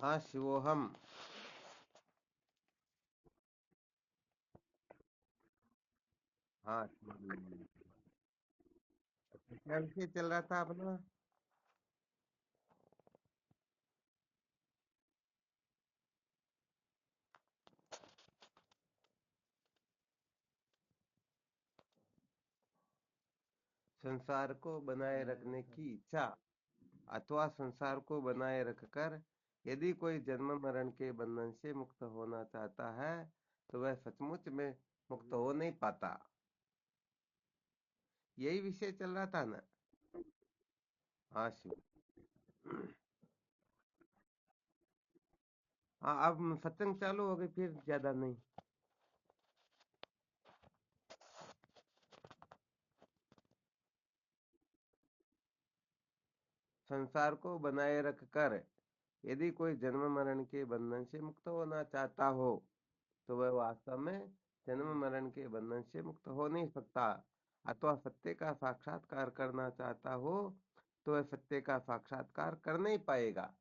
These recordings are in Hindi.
हाँ शिवोहम। हाँ क्या विषय चल रहा था अपना? संसार को बनाए रखने की इच्छा अथवा संसार को बनाए रखकर यदि कोई जन्म मरण के बंधन से मुक्त होना चाहता है तो वह सचमुच में मुक्त हो नहीं पाता। यही विषय चल रहा था ना? हाँ शिव। हाँ अब सत्संग चालू हो गई फिर ज्यादा नहीं। संसार को बनाए रखकर यदि कोई जन्म मरण के बंधन से मुक्त होना चाहता हो तो वह वास्तव में जन्म मरण के बंधन से मुक्त हो नहीं सकता। अथवा सत्य का साक्षात्कार करना चाहता हो तो वह सत्य का साक्षात्कार कर नहीं पाएगा।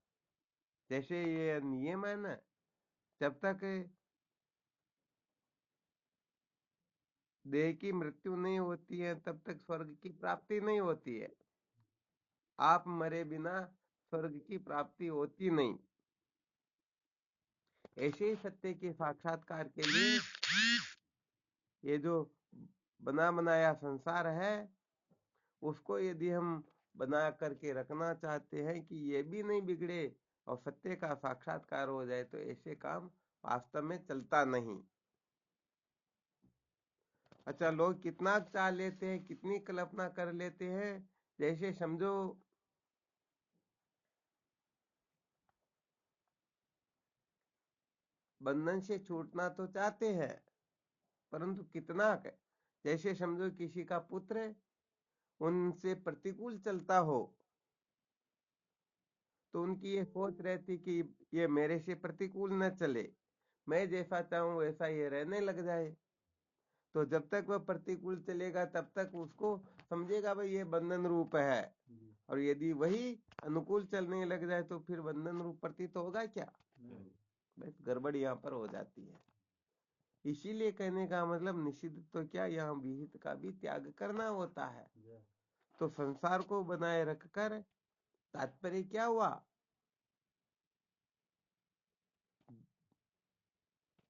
जैसे ये नियम है ना, जब तक देह की मृत्यु नहीं होती है तब तक स्वर्ग की प्राप्ति नहीं होती है। आप मरे बिना स्वर्ग की प्राप्ति होती नहीं। ऐसे ही सत्य के साक्षात्कार के लिए ये जो बना बनाया संसार है उसको यदि हम बना करके रखना चाहते हैं कि ये भी नहीं बिगड़े और सत्य का साक्षात्कार हो जाए तो ऐसे काम वास्तव में चलता नहीं। अच्छा लोग कितना चाह लेते हैं, कितनी कल्पना कर लेते हैं। जैसे समझो बंधन से छूटना तो चाहते हैं परंतु कितना जैसे समझो किसी का पुत्र उनसे प्रतिकूल चलता हो तो उनकी ये सोच रहती कि ये मेरे से प्रतिकूल न चले, मैं जैसा चाहूं वैसा ये रहने लग जाए। तो जब तक वह प्रतिकूल चलेगा तब तक उसको समझेगा भाई ये बंधन रूप है। और यदि वही अनुकूल चलने लग जाए तो फिर बंधन रूप प्रतीत होगा क्या? बस गड़बड़ यहाँ पर हो जाती है। इसीलिए कहने का मतलब निषिद्ध तो क्या, यहाँ विहित का भी त्याग करना होता है। तो संसार को बनाए रखकर तात्पर्य क्या हुआ?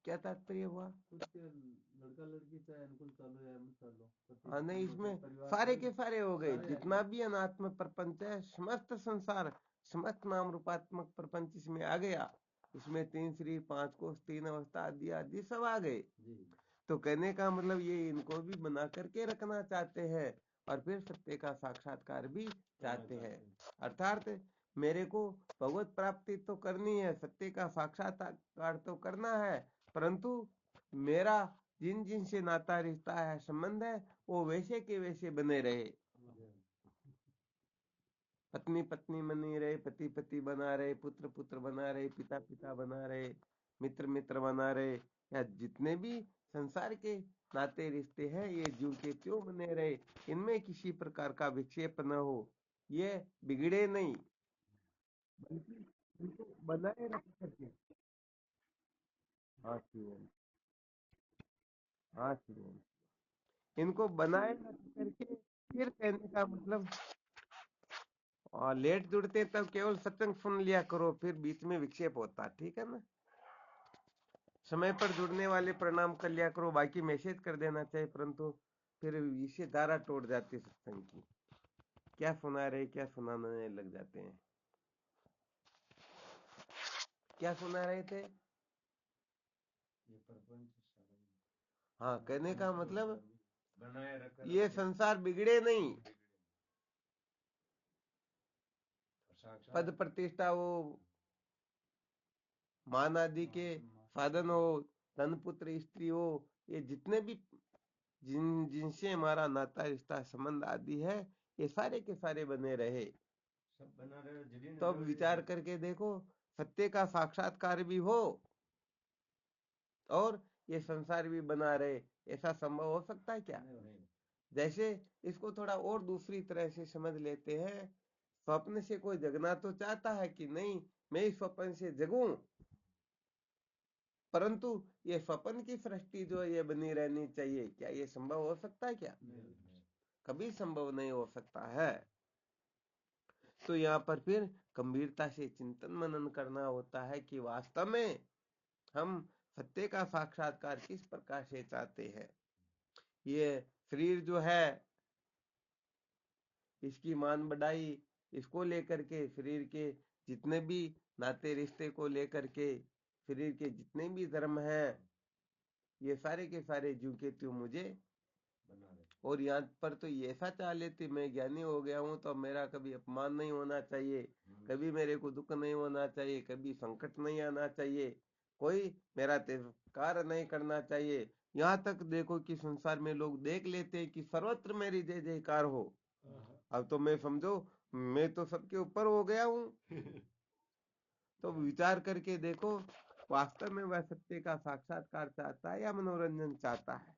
क्या तात्पर्य हुआ? कुछ लड़का लड़की चाहे अनुकूल चालो या मत चालो, हाँ नहीं, इसमें परिवार सारे में के सारे हो गए, सारे जितना भी अनात्म प्रपंच है समस्त संसार समस्त नाम रूपात्मक प्रपंच इसमें आ गया। इसमें तीन शरीर पांच कोष तीन अवस्था आदि आदि सब आ गए। जी तो कहने का मतलब ये इनको भी बना करके रखना चाहते हैं और फिर सत्य का साक्षात्कार भी चाहते हैं। अर्थात मेरे को भगवत प्राप्ति तो करनी है, सत्य का साक्षात्कार तो करना है, परंतु मेरा जिन जिन से नाता रिश्ता है संबंध है वो वैसे के वैसे बने रहे। पत्नी पत्नी बनी रहे, पति पति बना रहे, पुत्र पुत्र बना रहे, पिता पिता बना रहे, मित्र मित्र बना रहे, या जितने भी संसार के नाते रिश्ते हैं ये जीव के त्यों बने रहे। इनमें किसी प्रकार का विक्षेप न हो, ये बिगड़े नहीं, बल्कि इनको बनाए रख करके। हाँ शिव। हाँ शिव। इनको बनाए रख करके फिर कहने का मतलब लेट जुड़ते तब केवल सत्संग सुन लिया करो, फिर बीच में विक्षेप होता, ठीक है ना? समय पर जुड़ने वाले प्रणाम कर लिया करो, बाकी मैसेज कर देना चाहिए, परंतु फिर इसे धारा टूट जाती है सत्संग की। क्या सुना रहे क्या सुनाने लग जाते हैं। क्या सुना रहे थे? ये प्रपंच सारा हाँ कहने का मतलब बनाए रखा ये संसार बिगड़े नहीं, पद प्रतिष्ठा हो, मान आदि के साधन हो, धन पुत्र स्त्री हो, ये जितने भी जिनसे हमारा नाता रिश्ता संबंध आदि है ये सारे के सारे बने रहे। सब बना रहे तो अब विचार करके देखो, सत्य का साक्षात्कार भी हो और ये संसार भी बना रहे, ऐसा संभव हो सकता है क्या? जैसे इसको थोड़ा और दूसरी तरह से समझ लेते हैं। स्वप्न से कोई जगना तो चाहता है कि नहीं, मैं इस स्वप्न से जगूं, परंतु ये स्वप्न की सृष्टि जो है ये बनी रहनी चाहिए। क्या ये संभव हो सकता है? क्या कभी संभव नहीं हो सकता है। तो यहाँ पर फिर गंभीरता से चिंतन मनन करना होता है कि वास्तव में हम सत्य का साक्षात्कार किस प्रकार से चाहते हैं। ये शरीर जो है, इसकी मान बढ़ाई, इसको लेकर के, शरीर के जितने भी नाते रिश्ते को लेकर के, शरीर के जितने भी धर्म हैं, ये सारे के सारे ज्यों के त्यों मुझे बना रहे। और यहाँ पर तो ये ऐसा चाह लेते, मैं ज्ञानी हो गया हूं तो मेरा कभी अपमान नहीं होना चाहिए, कभी मेरे को दुख नहीं होना चाहिए, कभी संकट नहीं आना चाहिए, कोई मेरा तिरस्कार नहीं करना चाहिए। यहाँ तक देखो कि संसार में लोग देख लेते हैं कि सर्वत्र मेरी जय जयकार हो। अब तो मैं समझो, मैं तो सबके ऊपर हो गया हूँ। तो विचार करके देखो, वास्तव में वह सत्य का साक्षात्कार चाहता है या मनोरंजन चाहता है?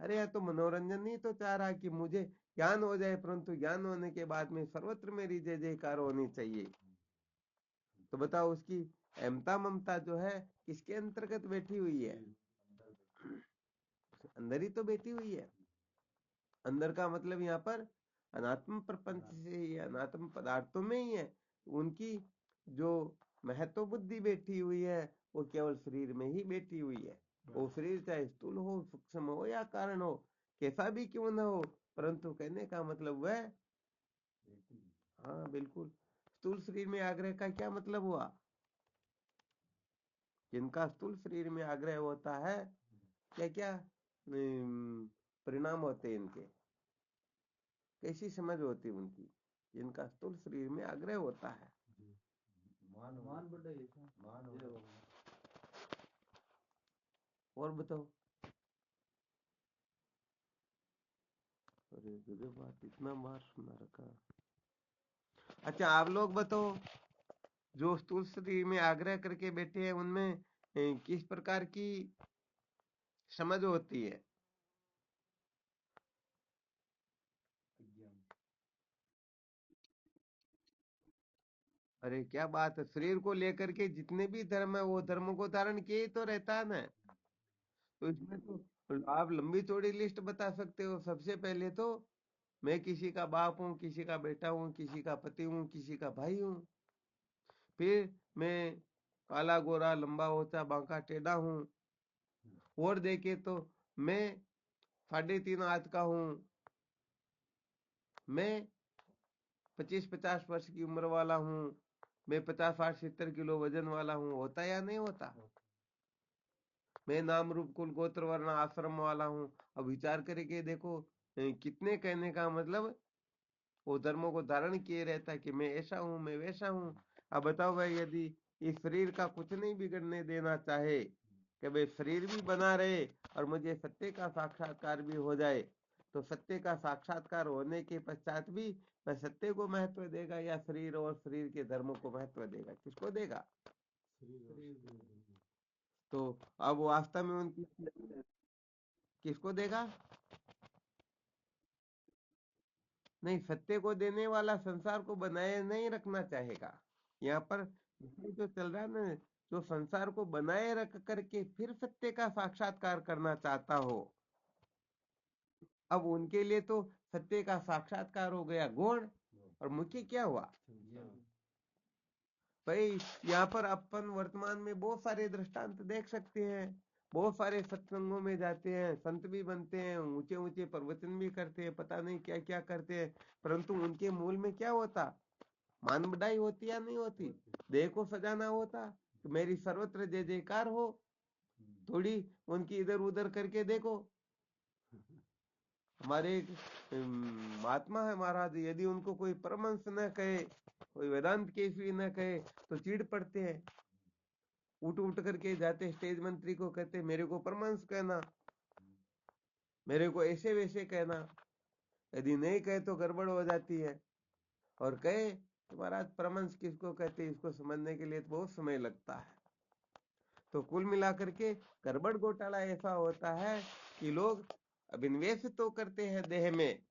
अरे यार, तो मनोरंजन ही तो चाह रहा है कि मुझे ज्ञान हो जाए, परंतु ज्ञान होने के बाद में सर्वत्र मेरी जय जयकार होनी चाहिए। तो बताओ, उसकी अहमता ममता जो है किसके अंतर्गत बैठी हुई है? अंदर ही तो बैठी हुई है। अंदर का मतलब यहाँ पर अनात्म प्रपंच से ही, अनात्म पदार्थों में ही है। उनकी जो महत्व बुद्धि बैठी हुई है वो केवल शरीर में ही बैठी हुई है। वो शरीर चाहे स्थूल हो, सूक्ष्म हो या कारण हो, कैसा भी क्यों ना हो, परंतु कहने का मतलब वह, हाँ बिल्कुल, स्थूल शरीर में आग्रह का क्या मतलब हुआ? जिनका स्थूल शरीर में आग्रह होता है, क्या क्या परिणाम होते हैं इनके, कैसी समझ होती है उनकी? जिनका स्थूल शरीर में आग्रह होता है, मान बढ़ाई, मान और बताओ। अरे गजब बात, इतना मार सुना रखा। अच्छा, आप लोग बताओ, जो स्थूल शरीर में आग्रह करके बैठे हैं उनमें किस प्रकार की समझ होती है? अरे क्या बात है, शरीर को लेकर के जितने भी धर्म है वो धर्म को धारण किए ही तो रहता है ना। तो इसमें तो आप लंबी चौड़ी लिस्ट बता सकते हो। सबसे पहले तो मैं किसी का बाप हूँ, किसी का बेटा हूँ, किसी का पति हूँ, किसी का भाई हूँ। फिर मैं काला गोरा लंबा ऊंचा बांका टेढ़ा हूँ। और देखे तो मैं 3.5 हाथ का हूँ। मैं 25-50 वर्ष की उम्र वाला हूँ। मैं 50-60-70 किलो वजन वाला हूँ। होता या नहीं होता? मैं नाम रूप कुल गोत्र वर्ण आश्रम वाला हूँ। अब विचार करके देखो, कितने कहने का मतलब वो धर्मों को धारण किए रहता है कि मैं ऐसा हूं, मैं वैसा हूं। अब बताओ भाई, यदि इस शरीर का कुछ नहीं बिगड़ने देना चाहे कि भाई शरीर भी बना रहे और मुझे सत्य का साक्षात्कार भी हो जाए, तो सत्य का साक्षात्कार होने के पश्चात भी वह सत्य को महत्व देगा या शरीर और शरीर के धर्मों को महत्व देगा? किसको देगा? तो अब वास्तव में उनकी किसको देगा? नहीं, सत्य को देने वाला संसार को बनाए नहीं रखना चाहेगा। यहाँ पर इसलिए जो चल रहा है ना, जो संसार को बनाए रख करके फिर सत्य का साक्षात्कार करना चाहता हो, अब उनके लिए तो सत्य का साक्षात्कार हो गया गौण, और मुख्य क्या हुआ भाई? यहाँ पर अपन वर्तमान में बहुत सारे दृष्टांत देख सकते हैं। बहुत सारे सत्संगों में जाते हैं, संत भी बनते हैं, ऊंचे ऊंचे प्रवचन भी करते हैं, पता नहीं क्या क्या करते हैं, परंतु उनके मूल में क्या होता? मान बढ़ाई होती या नहीं होती? देह को सजाना होता कि मेरी सर्वत्र जय जयकार हो। थोड़ी उनकी इधर उधर करके देखो। हमारे एक महात्मा है महाराज, यदि उनको कोई परमहंस न कहे, कोई वेदांत केसरी न कहे तो चिढ़ पड़ते हैं। उठ उठ करके जाते स्टेज मंत्री को, कहते मेरे को परमहंस कहना, मेरे को ऐसे वैसे कहना। यदि नहीं कहे तो गड़बड़ हो जाती है, और कहे तो महाराज परमहंस किसको कहते हैं, इसको समझने के लिए तो बहुत समय लगता है। तो कुल मिलाकर के गड़बड़ घोटाला ऐसा होता है कि लोग अभिनिवेश तो करते हैं देह में,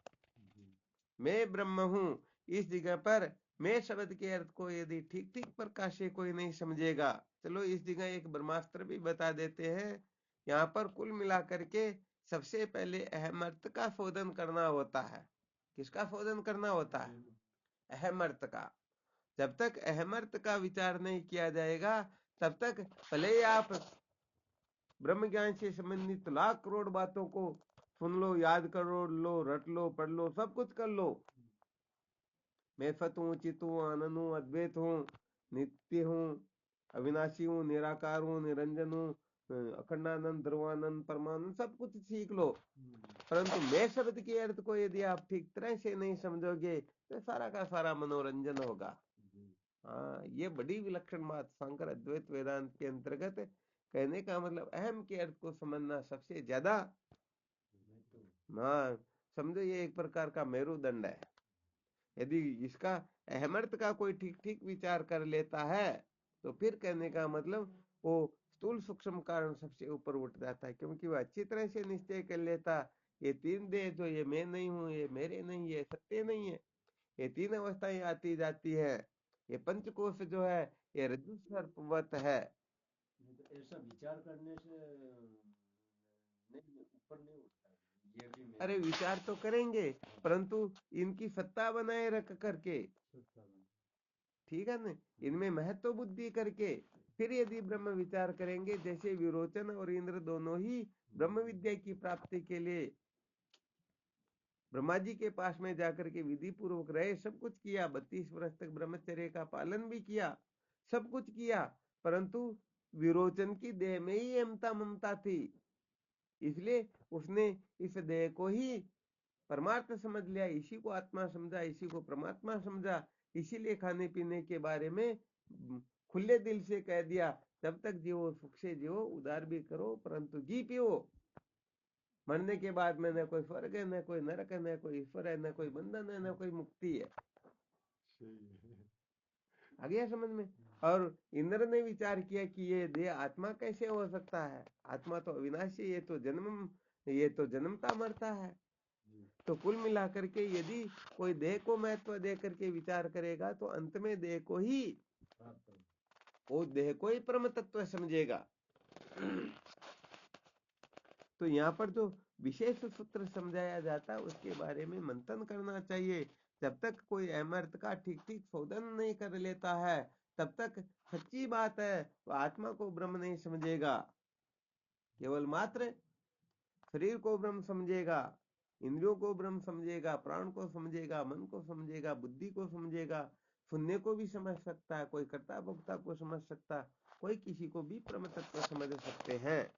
मैं ब्रह्म हूं, इस जगह पर मैं शब्द के अर्थ को यदि ठीक ठीक प्रकार से कोई नहीं समझेगा, चलो इस जगह एक ब्रह्मास्त्र भी बता देते हैं। यहाँ पर कुल मिलाकर के सबसे पहले अहम अर्थ का शोधन करना होता है। किसका शोधन करना होता है? अहम अर्थ का। जब तक अहम अर्थ का विचार नहीं किया जाएगा, तब तक भले ही आप ब्रह्म ज्ञान से संबंधित लाख करोड़ बातों को सुन लो, याद कर लो, रट लो, पढ़ लो, सब कुछ कर लो। मैं सत हूँ, चित हूँ, आनंद हूँ, अद्वैत हूँ, नित्य हूँ, अविनाशी हूँ, निराकार हूँ, निरंजन हूँ, अखंडानंद, ध्रुवानंद, परमानंद, सब कुछ सीख लो। परंतु मैं शब्द के अर्थ को यदि आप ठीक तरह से नहीं समझोगे तो सारा का सारा मनोरंजन होगा। हाँ, ये बड़ी विलक्षण बात शंकर अद्वैत वेदांत के अंतर्गत कहने का मतलब अहम के अर्थ को समझना सबसे ज्यादा, हाँ समझो, ये एक प्रकार का मेरुदंड है। यदि इसका अहम अर्थ का कोई ठीक ठीक विचार कर लेता है तो फिर कहने का मतलब वो स्थूल सूक्ष्म कारण सबसे ऊपर उठ जाता है, क्योंकि वो अच्छी तरह से निश्चय कर लेता, ये तीन देह जो ये मैं नहीं हूँ, ये मेरे नहीं, ये सत्य नहीं है, ये तीन अवस्थाएं आती जाती है, ये पंचकोश जो है ये रज्जु सर्पवत है। तो ऐसा विचार करने से नहीं ऊपर नहीं उठता है। ये भी अरे मैं विचार तो करेंगे, परंतु इनकी सत्ता बनाए रख करके, सोचता हूँ। ठीक है ना, इनमें महत्व बुद्धि करके फिर यदि ब्रह्म विचार करेंगे, जैसे विरोचन और इंद्र दोनों ही ब्रह्म विद्या की प्राप्ति के लिए ब्रह्मा जी के पास में जाकर के विधि पूर्वक रहे, सब कुछ किया, 32 वर्ष तक ब्रह्मचर्य का पालन भी किया, सब कुछ किया, परंतु विरोचन की देह में ही ममता ममता थी, इसलिए उसने इस देह को ही परमार्थ समझ लिया, इसी को आत्मा समझा, इसी को परमात्मा समझा, इसीलिए खाने पीने के बारे में खुले दिल से कह दिया, जब तक जियो सुख से जियो, उदार भी करो, परंतु घी पियो, मरने के बाद में न कोई स्वर्ग है, न कोई नरक है, न कोई ईश्वर है, न कोई बंधन है, न कोई मुक्ति है। आ गया समझ में? और इंद्र ने विचार किया कि ये देह आत्मा कैसे हो सकता है, आत्मा तो अविनाशी, ये तो जन्मता मरता है। तो कुल मिलाकर के यदि कोई देह को महत्व दे करके विचार करेगा तो अंत में देह को ही, वो देह को ही परम तत्व समझेगा। तो यहाँ पर जो विशेष सूत्र समझाया जाता है उसके बारे में मंथन करना चाहिए। जब तक कोई अमर्थ का ठीक ठीक शोधन नहीं कर लेता है, तब तक सच्ची बात है वो आत्मा को ब्रह्म नहीं समझेगा, केवल मात्र शरीर को ब्रह्म समझेगा, इंद्रियों को ब्रह्म समझेगा, प्राण को समझेगा, मन को समझेगा, बुद्धि को समझेगा, सुनने को भी समझ सकता है, कोई कर्ता भोक्ता को समझ सकता, कोई किसी को भी परम तत्व समझ सकते हैं।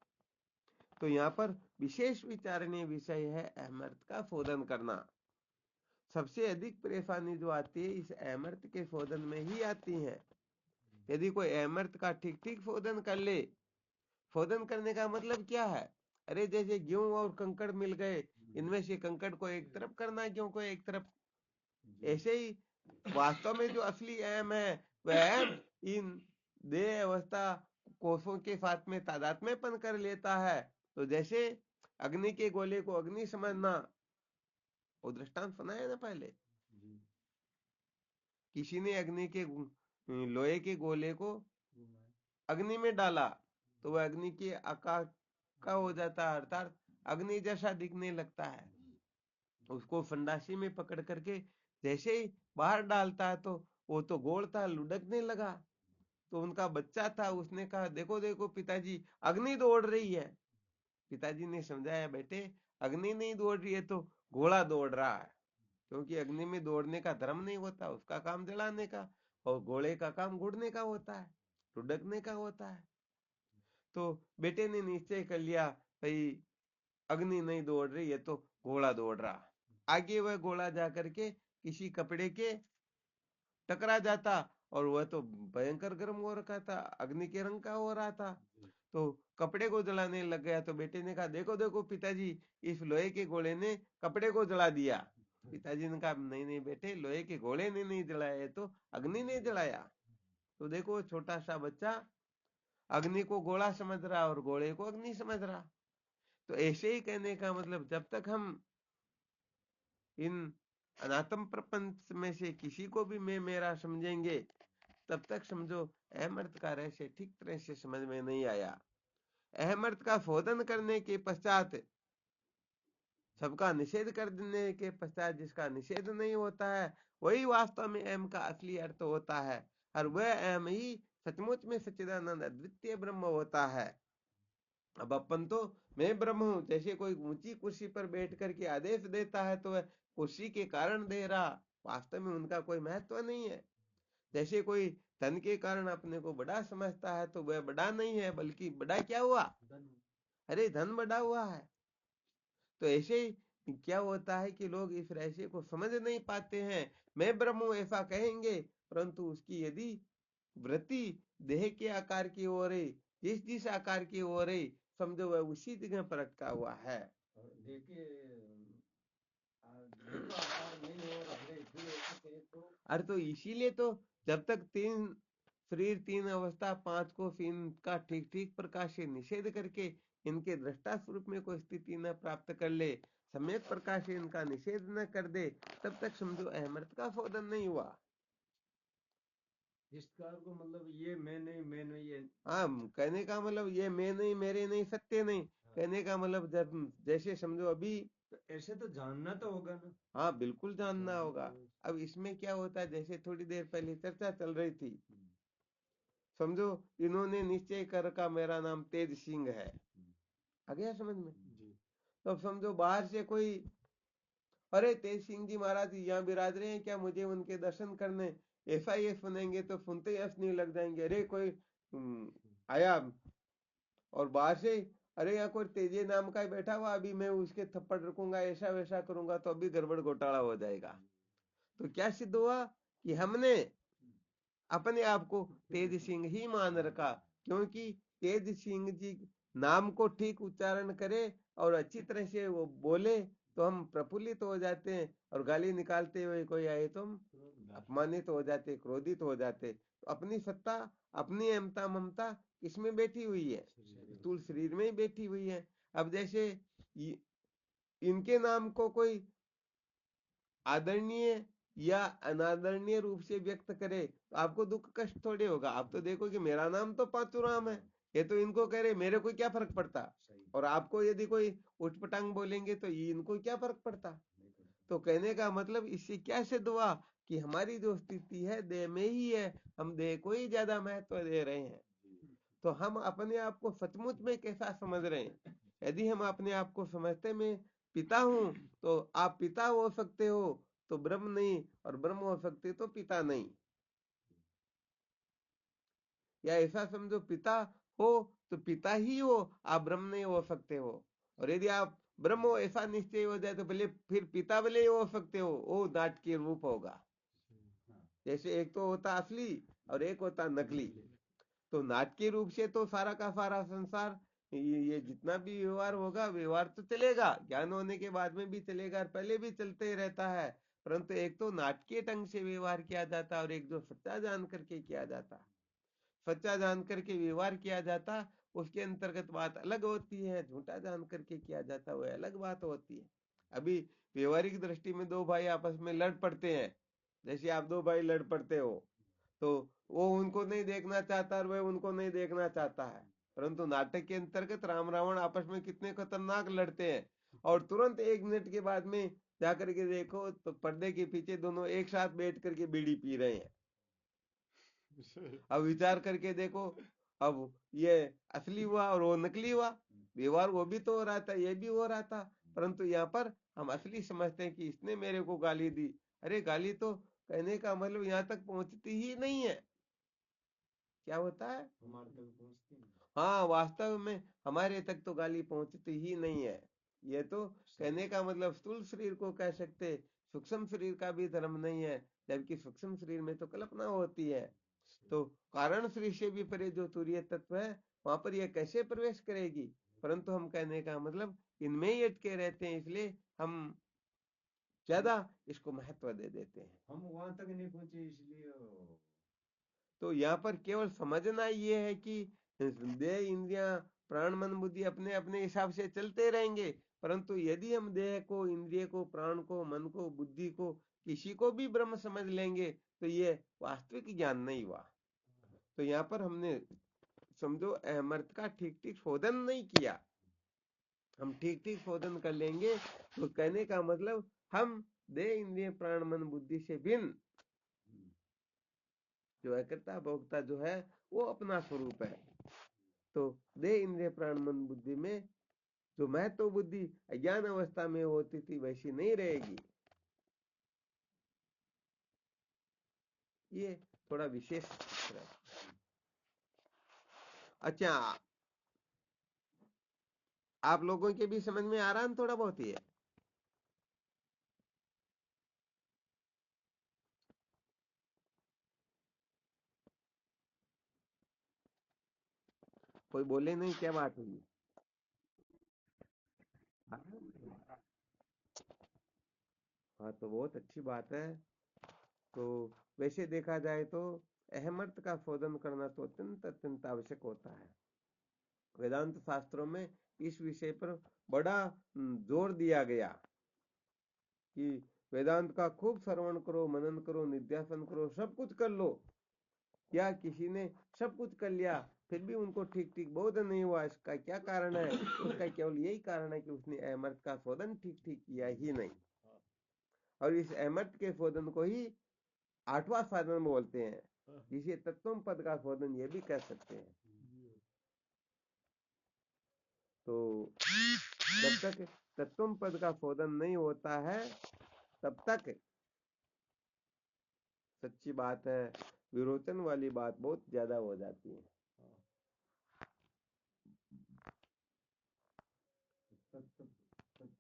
तो यहाँ पर विशेष विचारणीय विषय है अहमर्थ का शोधन करना। सबसे अधिक परेशानी जो आती है इस अहमर्थ के शोधन में ही आती है। यदि कोई अहमर्थ का ठीक ठीक शोधन कर ले, शोधन करने का मतलब क्या है? अरे जैसे गेहूं और कंकड़ मिल गए, इनमें से कंकड़ को एक तरफ करना, गेहूं को एक तरफ, ऐसे ही वास्तव में जो असली अहम है वह अहम इन देह अवस्था कोषों के साथ में तादात्म्यपन कर लेता है। तो जैसे अग्नि के गोले को अग्नि समझना, वो दृष्टांत सुनाया ना पहले, किसी ने अग्नि के लोहे के गोले को अग्नि में डाला तो वह अग्नि के आकार का हो जाता है, अर्थात अग्नि जैसा दिखने लगता है। उसको फंडासी में पकड़ करके जैसे ही बाहर डालता है तो वो तो गोल था, लुढ़कने लगा। तो उनका बच्चा था, उसने कहा देखो देखो पिताजी, अग्नि दौड़ रही है। पिताजी ने समझाया बेटे, अग्नि नहीं दौड़ रही है तो घोड़ा दौड़ रहा है, क्योंकि अग्नि में दौड़ने का धर्म नहीं होता, उसका काम जलाने का, और घोड़े का काम घुड़ने का होता है, लुढ़कने का होता है। तो बेटे ने निश्चय कर लिया भाई अग्नि नहीं दौड़ रही है तो घोड़ा दौड़ रहा। आगे वह घोड़ा जाकर के किसी कपड़े के टकरा जाता, और वह तो भयंकर गर्म हो रखा था, अग्नि के रंग का हो रहा था, तो कपड़े को जलाने लग गया। तो बेटे ने कहा देखो देखो पिताजी, इस लोहे के घोड़े ने कपड़े को जला दिया। पिताजी ने कहा नहीं नहीं बेटे, लोहे के घोड़े ने नहीं जलाया, तो अग्नि ने जलाया। तो देखो छोटा सा बच्चा अग्नि को घोड़ा समझ रहा और घोड़े को अग्नि समझ रहा। तो ऐसे ही कहने का मतलब जब तक हम इन अनात्म प्रपंच में से किसी को भी मैं मेरा समझेंगे, तब तक समझो अहम अर्थ का रहस्य ठीक तरह से समझ में नहीं आया। अहम अर्थ का शोधन करने के पश्चात, सबका निषेध कर देने के पश्चात जिसका निषेध नहीं होता है, वही वास्तव में अहम का असली अर्थ होता है। और वह अहम ही सचमुच में सच्चिदानंद अद्वितीय ब्रह्म होता है। अब अपन तो मैं ब्रह्म हूं, जैसे कोई ऊंची कुर्सी पर बैठ करके आदेश देता है तो वह कुर्सी के कारण दे रहा, वास्तव में उनका कोई महत्व नहीं है। जैसे कोई धन के कारण अपने को बड़ा समझता है तो वह बड़ा नहीं है, बल्कि बड़ा क्या हुआ, अरे धन बड़ा हुआ है। तो ऐसे ही क्या होता है कि लोग इस रहस्य को समझ नहीं पाते हैं। मैं ब्रह्म हूं ऐसा कहेंगे, परंतु उसकी यदि वृत्ति देह के आकार की ओर है, जिस जिस आकार की ओर है, समझो वह उसी जगह पर अटका हुआ है। देखिए देखो आकार नहीं हो रहा है तो अरे तो इसीलिए तो जब तक तीन शरीर तीन अवस्था पांच को इनका ठीक ठीक प्रकाश से निषेध करके इनके दृष्टा स्वरूप में कोई स्थिति न प्राप्त कर ले, सम्यक प्रकाश से इनका निषेध न कर दे, तब तक समझो अहमर्थ का शोधन नहीं हुआ। इस कार को मतलब ये मैं नहीं ये हाँ, कहने का मतलब ये मैं नहीं, मेरे नहीं, सत्य नहीं। कहने का मतलब जब जैसे समझो अभी, तो ऐसे तो जानना तो होगा ना। हाँ बिल्कुल जानना होगा। अब इसमें क्या होता है, जैसे थोड़ी देर पहले चर्चा चल रही थी, समझो इन्होंने निश्चय कर रखा मेरा नाम तेज सिंह है, आ गया समझ में। तो अब समझो बाहर से कोई, अरे तेज सिंह जी महाराज यहाँ बिराज रहे हैं क्या, मुझे उनके दर्शन करने, ऐसा ये सुनेंगे तो सुनते ही हंसने लग जाएंगे, अरे कोई आया। और बाहर से, अरे यहाँ कोई तेजे नाम का ही बैठा हुआ, अभी मैं उसके थप्पड़ रखूंगा, ऐसा वैसा करूंगा तो अभी गड़बड़ घोटाला हो जाएगा। तो क्या सिद्ध हुआ कि हमने अपने आप को तेज सिंह ही मान रखा, क्योंकि तेज सिंह जी नाम को ठीक उच्चारण करे और अच्छी तरह से वो बोले तो हम प्रफुल्लित हो जाते हैं, और गाली निकालते हुए कोई आए तो हम अपमानित हो जाते, क्रोधित हो जाते। तो अपनी सत्ता, अपनी अहमता ममता किसमें बैठी हुई है, स्थूल शरीर में ही बैठी हुई है। अब जैसे इनके नाम को कोई आदरणीय या अनादरणीय रूप से व्यक्त करे तो आपको दुख कष्ट थोड़े होगा, आप तो देखो कि मेरा नाम तो पांचुराम है, ये तो इनको कह रहे, मेरे को क्या फर्क पड़ता। और आपको यदि कोई उठपटांग बोलेंगे तो ये इनको क्या फर्क पड़ता। तो कहने का मतलब इससे क्या सिद्ध हुआ कि हमारी जो स्थिति है देह में ही है, हम देह को ही ज्यादा महत्व दे रहे हैं। तो हम अपने आप को सचमुच में कैसा समझ रहे हैं। यदि हम अपने आप को समझते में पिता हूं, तो आप पिता हो सकते हो तो ब्रह्म नहीं, और ब्रह्म हो सकते तो पिता नहीं। या ऐसा समझो पिता हो तो पिता ही हो, आप ब्रह्म नहीं हो सकते हो। और यदि आप ब्रह्म हो ऐसा निश्चय हो जाए तो भले फिर पिता भले ही हो सकते हो, वो नाटकीय रूप होगा। जैसे एक तो होता असली और एक होता नकली। तो नाटकीय रूप से तो सारा का सारा संसार, ये जितना भी व्यवहार होगा, व्यवहार तो चलेगा, ज्ञान होने के बाद में भी चलेगा और पहले भी चलते ही रहता है। परंतु एक तो नाटकीय ढंग से व्यवहार किया जाता है और एक जो सच्चा जान करके किया जाता, सच्चा जान करके व्यवहार किया जाता, उसके अंतर्गत बात अलग होती है। झूठा जान करके किया जाता वह अलग बात होती है। अभी व्यवहारिक दृष्टि में दो भाई आपस में लड़ पड़ते हैं, जैसे आप दो भाई लड़ पड़ते हो, तो वो उनको नहीं देखना चाहता और वह उनको नहीं देखना चाहता है। परंतु नाटक के अंतर्गत राम रावण आपस में कितने खतरनाक लड़ते हैं, और तुरंत एक मिनट के बाद में जाकर के देखो तो पर्दे के पीछे दोनों एक साथ बैठ करके बीड़ी पी रहे हैं। अब विचार करके देखो, अब ये असली हुआ और वो नकली हुआ। व्यवहार वो भी तो हो रहा था, ये भी हो रहा था, परंतु यहाँ पर हम असली समझते हैं कि इसने मेरे को गाली दी। अरे गाली तो कहने का मतलब यहाँ तक पहुंचती ही नहीं है। क्या होता है, हमारे तक पहुंचती नहीं। हाँ वास्तव में हमारे तक तो गाली पहुंचती ही नहीं है। ये तो कहने का मतलब स्थूल शरीर को कह सकते, सूक्ष्म शरीर का भी धर्म नहीं है, जबकि सूक्ष्म शरीर में तो कल्पना होती है। तो कारण शरीर से भी परे जो तुरीय तत्व है, वहां पर यह कैसे प्रवेश करेगी। परंतु हम कहने का मतलब इनमें ही अटके रहते हैं, इसलिए हम ज्यादा इसको महत्व दे देते हैं। हम वहां तक नहीं पहुंचे इसलिए तो यहाँ पर केवल समझना ये है कि देह इंद्रिया प्राण मन बुद्धि अपने अपने हिसाब से चलते रहेंगे, परंतु यदि हम देह को, इंद्रिय को, प्राण को, मन को, बुद्धि को, किसी को भी ब्रह्म समझ लेंगे तो ये वास्तविक ज्ञान नहीं हुआ। तो यहाँ पर हमने समझो अहमर्थ का ठीक ठीक शोधन नहीं किया। हम ठीक ठीक शोधन कर लेंगे तो कहने का मतलब हम देह, इंद्रिय, प्राण, मन, बुद्धि से भिन्न जो अकर्ता भोक्ता जो है वो अपना स्वरूप है। तो देह, इंद्रिय, प्राण, मन, बुद्धि में जो महत्व बुद्धि अज्ञान अवस्था में होती थी वैसी नहीं रहेगी। ये थोड़ा विशेष है। अच्छा, आप लोगों के भी समझ में आ रहा है थोड़ा बहुत ही है? कोई बोले नहीं, क्या बात हुई? हाँ, तो बहुत अच्छी बात है। तो वैसे देखा जाए तो अहमर्थ का शोधन करना तो अत्यंत अत्यंत आवश्यक होता है। वेदांत शास्त्रों में इस विषय पर बड़ा जोर दिया गया कि वेदांत का खूब श्रवण करो, मनन करो, निध्यासन करो, सब कुछ कर लो। या किसी ने सब कुछ कर लिया फिर भी उनको ठीक ठीक बोध नहीं हुआ, इसका क्या कारण है? उसका केवल यही कारण है कि उसने अहमर्थ का शोधन ठीक ठीक किया ही नहीं। और इस अहमर्थ के शोधन को ही आठवां साधन बोलते हैं, जिसे तत्व पद का शोधन ये भी कह सकते हैं। तो जब तक तत्व पद का शोधन नहीं होता है तब तक सच्ची बात है विरोचन वाली बात बहुत ज्यादा हो जाती है।